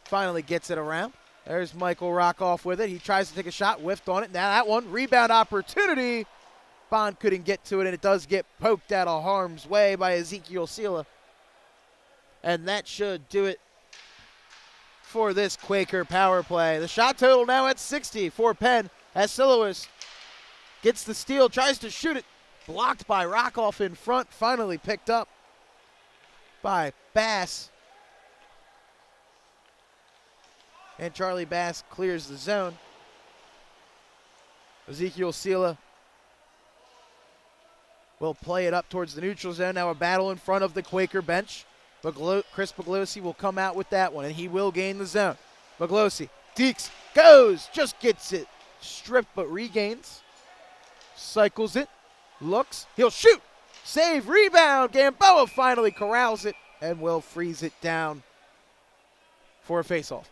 Finally gets it around. There's Michael Rockoff with it. He tries to take a shot, whiffed on it. Now that one, rebound opportunity. Bond couldn't get to it, and it does get poked out of harm's way by Ezekiel Sila. And that should do it for this Quaker power play. The shot total now at 60 for Penn as Silois gets the steal, tries to shoot it. Blocked by Rockoff in front, finally picked up by Bass. And Charlie Bass clears the zone. Ezekiel Sela will play it up towards the neutral zone. Now a battle in front of the Quaker bench. Chris Buglosi will come out with that one, and he will gain the zone. Buglosi, Deeks, goes, just gets it stripped but regains. Cycles it, looks, he'll shoot, save, rebound. Gamboa finally corrals it and will freeze it down for a faceoff.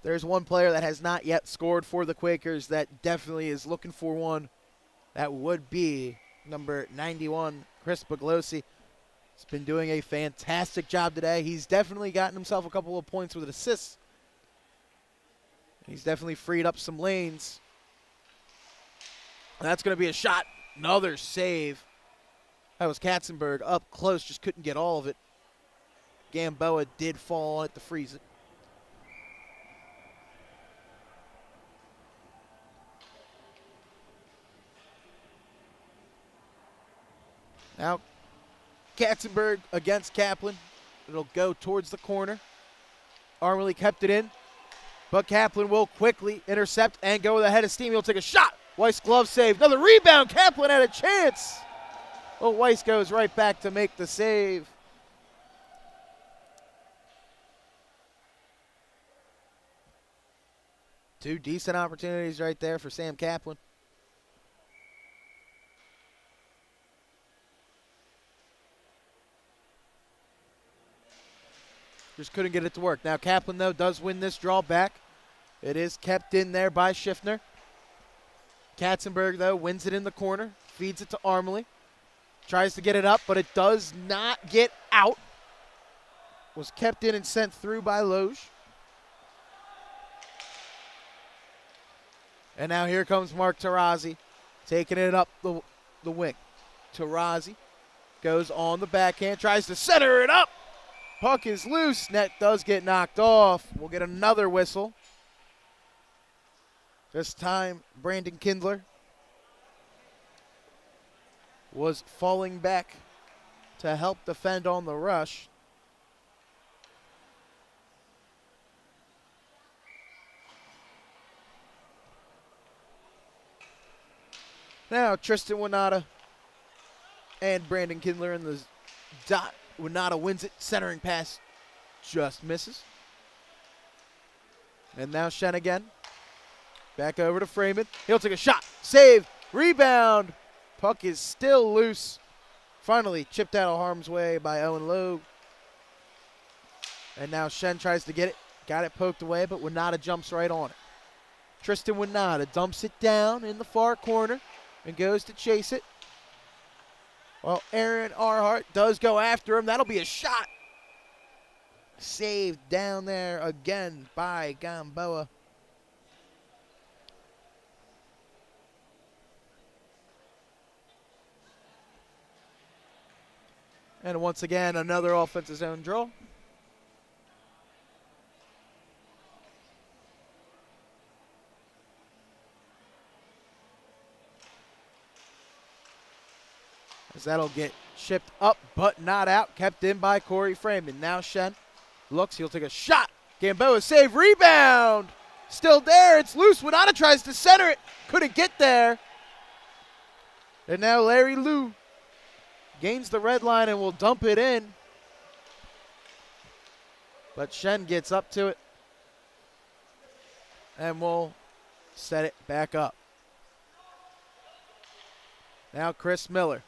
There's one player that has not yet scored for the Quakers that definitely is looking for one. That would be number 91, Chris Buglosi. He's been doing a fantastic job today. He's definitely gotten himself a couple of points with assists. He's definitely freed up some lanes. And that's going to be a shot. Another save. That was Katzenberg up close, just couldn't get all of it. Gamboa did fall on it to freeze it. Now, Katzenberg against Kaplan. It'll go towards the corner. Armley kept it in, but Kaplan will quickly intercept and go with a head of steam. He'll take a shot. Weiss glove save. Another rebound. Kaplan had a chance. Well, Weiss goes right back to make the save. Two decent opportunities right there for Sam Kaplan. Just couldn't get it to work. Now Kaplan, though, does win this draw back. It is kept in there by Schiffner. Katzenberg, though, wins it in the corner. Feeds it to Armley. Tries to get it up, but it does not get out. Was kept in and sent through by Loge. And now here comes Mark Tarazi, taking it up the wing. Tarazi goes on the backhand, tries to center it up. Puck is loose. Net does get knocked off. We'll get another whistle. This time, Brandon Kindler was falling back to help defend on the rush. Now, Tristan Winata and Brandon Kindler in the dot. Winata wins it, centering pass just misses. And now Shen again. Back over to Freeman. He'll take a shot, save, rebound. Puck is still loose. Finally chipped out of harm's way by Owen Logue. And now Shen tries to get it. Got it poked away, but Winata jumps right on it. Tristan Winata dumps it down in the far corner and goes to chase it. Well, Aaron Arhart does go after him. That'll be a shot. Saved down there again by Gamboa. And once again, another offensive zone draw. As that'll get chipped up but not out. Kept in by Corey Freeman. Now Shen looks. He'll take a shot. Gamboa save. Rebound. Still there. It's loose. Winata tries to center it. Couldn't get there. And now Larry Liu gains the red line and will dump it in. But Shen gets up to it and will set it back up. Now Chris Miller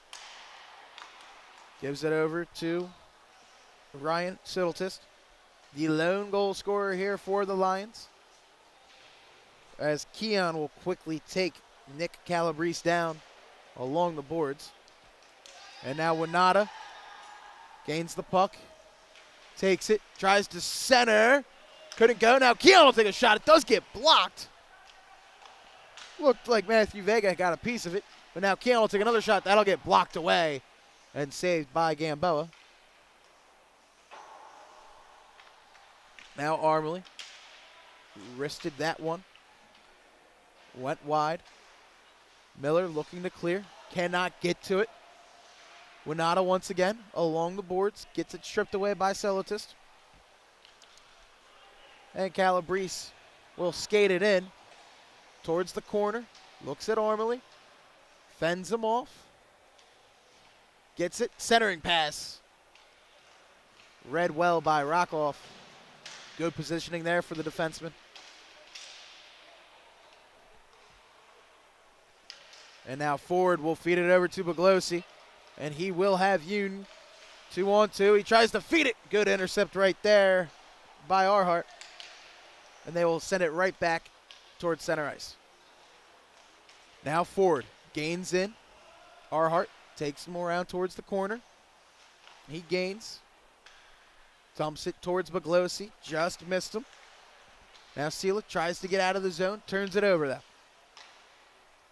gives it over to Ryan Siddletist, the lone goal scorer here for the Lions. As Keon will quickly take Nick Calabrese down along the boards. And now Winata gains the puck, takes it, tries to center, couldn't go. Now Keon will take a shot. It does get blocked. Looked like Matthew Vega got a piece of it, but now Keon will take another shot. That'll get blocked away. and saved by Gamboa. Now Armley wristed that one. Went wide. Miller looking to clear. Cannot get to it. Winata once again along the boards. Gets it stripped away by Celotist. And Calabrese will skate it in towards the corner. Looks at Armley. Fends him off. Gets it. Centering pass. Read well by Rockoff. Good positioning there for the defenseman. And now Ford will feed it over to Baglosi. And he will have Yoon 2-on-2. He tries to feed it. Good intercept right there by Arhart. And they will send it right back towards center ice. Now Ford gains in. Arhart takes him around towards the corner. He gains. Dumps it towards Baglosi. Just missed him. Now Sela tries to get out of the zone. Turns it over though.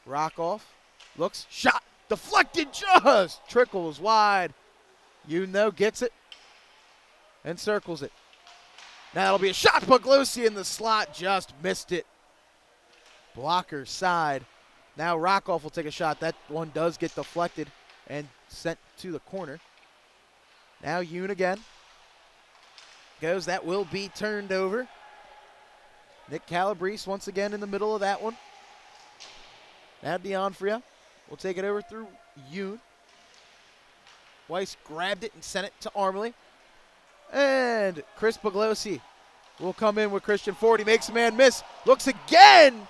Rockoff. Looks. Shot. Deflected. Just trickles wide. Yoon gets it. And circles it. Now it'll be a shot. Baglosi in the slot. Just missed it. Blocker side. Now Rockoff will take a shot. That one does get deflected and sent to the corner. Now Yoon again. Goes. That will be turned over. Nick Calabrese once again in the middle of that one. Now D'Onofrio will take it over through Yoon. Weiss grabbed it and sent it to Armley. And Chris Baglosi will come in with Christian Ford. He makes a man miss. Looks again.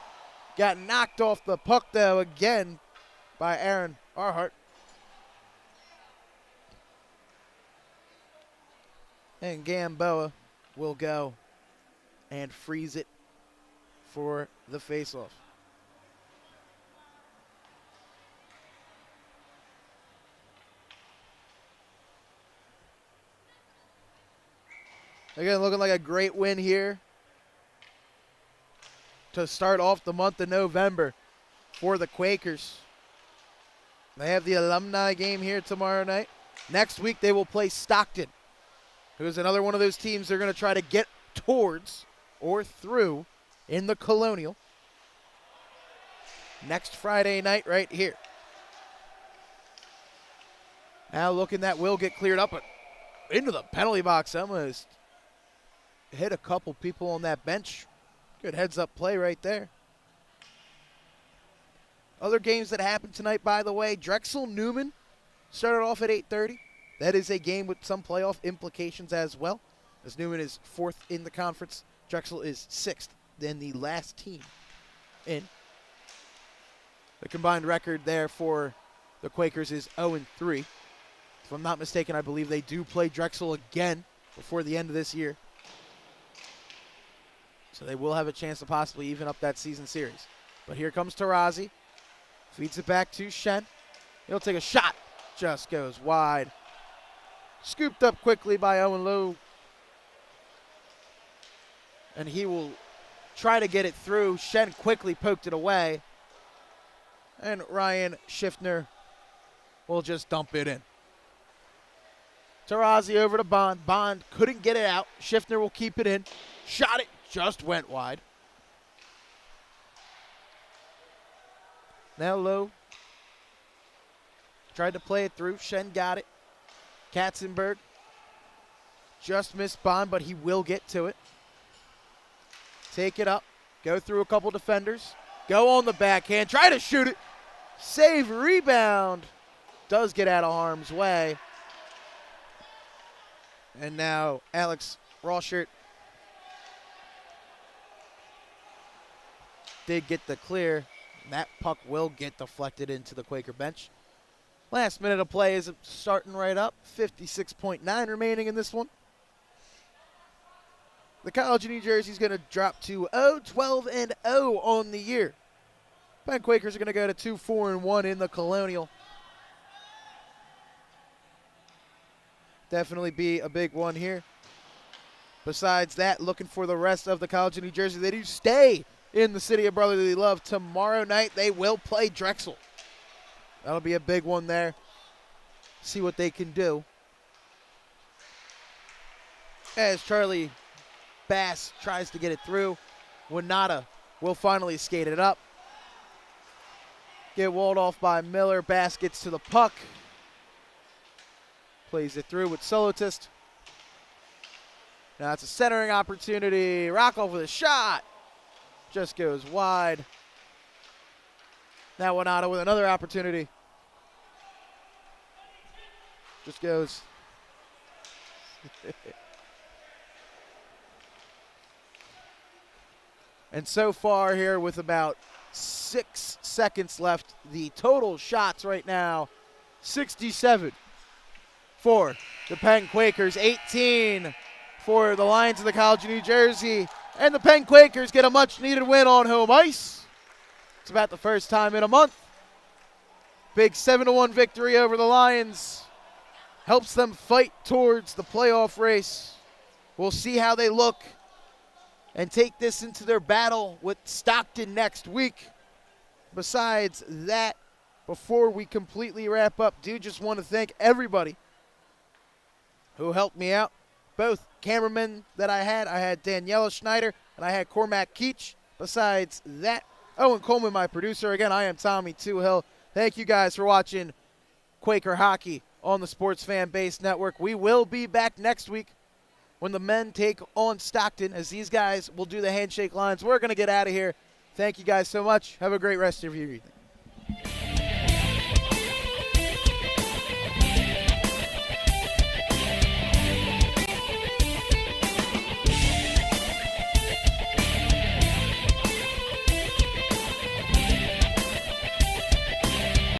Got knocked off the puck, though, again by Aaron Arhart. And Gamboa will go and freeze it for the faceoff. Again, looking like a great win here to start off the month of November for the Quakers. They have the alumni game here tomorrow night. Next week they will play Stockton, who is another one of those teams they're going to try to get towards or through in the Colonial. Next Friday night right here. Now looking, that will get cleared up, but into the penalty box almost. Hit a couple people on that bench. Good heads-up play right there. Other games that happened tonight, by the way, Drexel-Newman started off at 8:30. That is a game with some playoff implications as well, as Newman is 4th in the conference. Drexel is 6th, then the last team in. The combined record there for the Quakers is 0-3. If I'm not mistaken, I believe they do play Drexel again before the end of this year. So they will have a chance to possibly even up that season series. But here comes Tarazi. Feeds it back to Shen. He'll take a shot. Just goes wide. Scooped up quickly by Owen Lowe. And he will try to get it through. Shen quickly poked it away. And Ryan Schiffner will just dump it in. Tarazi over to Bond. Bond couldn't get it out. Schiffner will keep it in. Shot it. Just went wide. Now Lowe tried to play it through. Shen got it. Katzenberg just missed Bond, but he will get to it. Take it up. Go through a couple defenders. Go on the backhand. Try to shoot it. Save, rebound. Does get out of harm's way. And now Alex Rawshirt did get the clear. That puck will get deflected into the Quaker bench. Last minute of play is starting right up. 56.9 remaining in this one. The College of New Jersey is going to drop to 0-12-0 on the year. Penn Quakers are going to go to 2-4-1 in the Colonial. Definitely be a big one here. Besides that, looking for the rest of the College of New Jersey. They do stay in the city of brotherly love. Tomorrow night, they will play Drexel. That'll be a big one there. see what they can do. As Charlie Bass tries to get it through, Winata will finally skate it up. Get walled off by Miller. Bass gets to the puck. Plays it through with Solotist. Now it's a centering opportunity. Rockoff with a shot. Just goes wide. Now Winata with another opportunity. Just goes. And so far here with about 6 seconds left, the total shots right now, 67 for the Penn Quakers, 18 for the Lions of the College of New Jersey. And the Penn Quakers get a much-needed win on home ice. It's about the first time in a month. Big 7-1 victory over the Lions. Helps them fight towards the playoff race. We'll see how they look and take this into their battle with Stockton next week. Besides that, before we completely wrap up, do just want to thank everybody who helped me out. Both cameramen that I had Daniela Schneider and I had Cormac Keach. Besides that, Owen Coleman, my producer. Again, I am Tommy Toohill. Thank you guys for watching Quaker Hockey on the Sports Fan Base Network. We will be back next week when the men take on Stockton, as these guys will do the handshake lines. We're going to get out of here. Thank you guys so much. Have a great rest of your evening.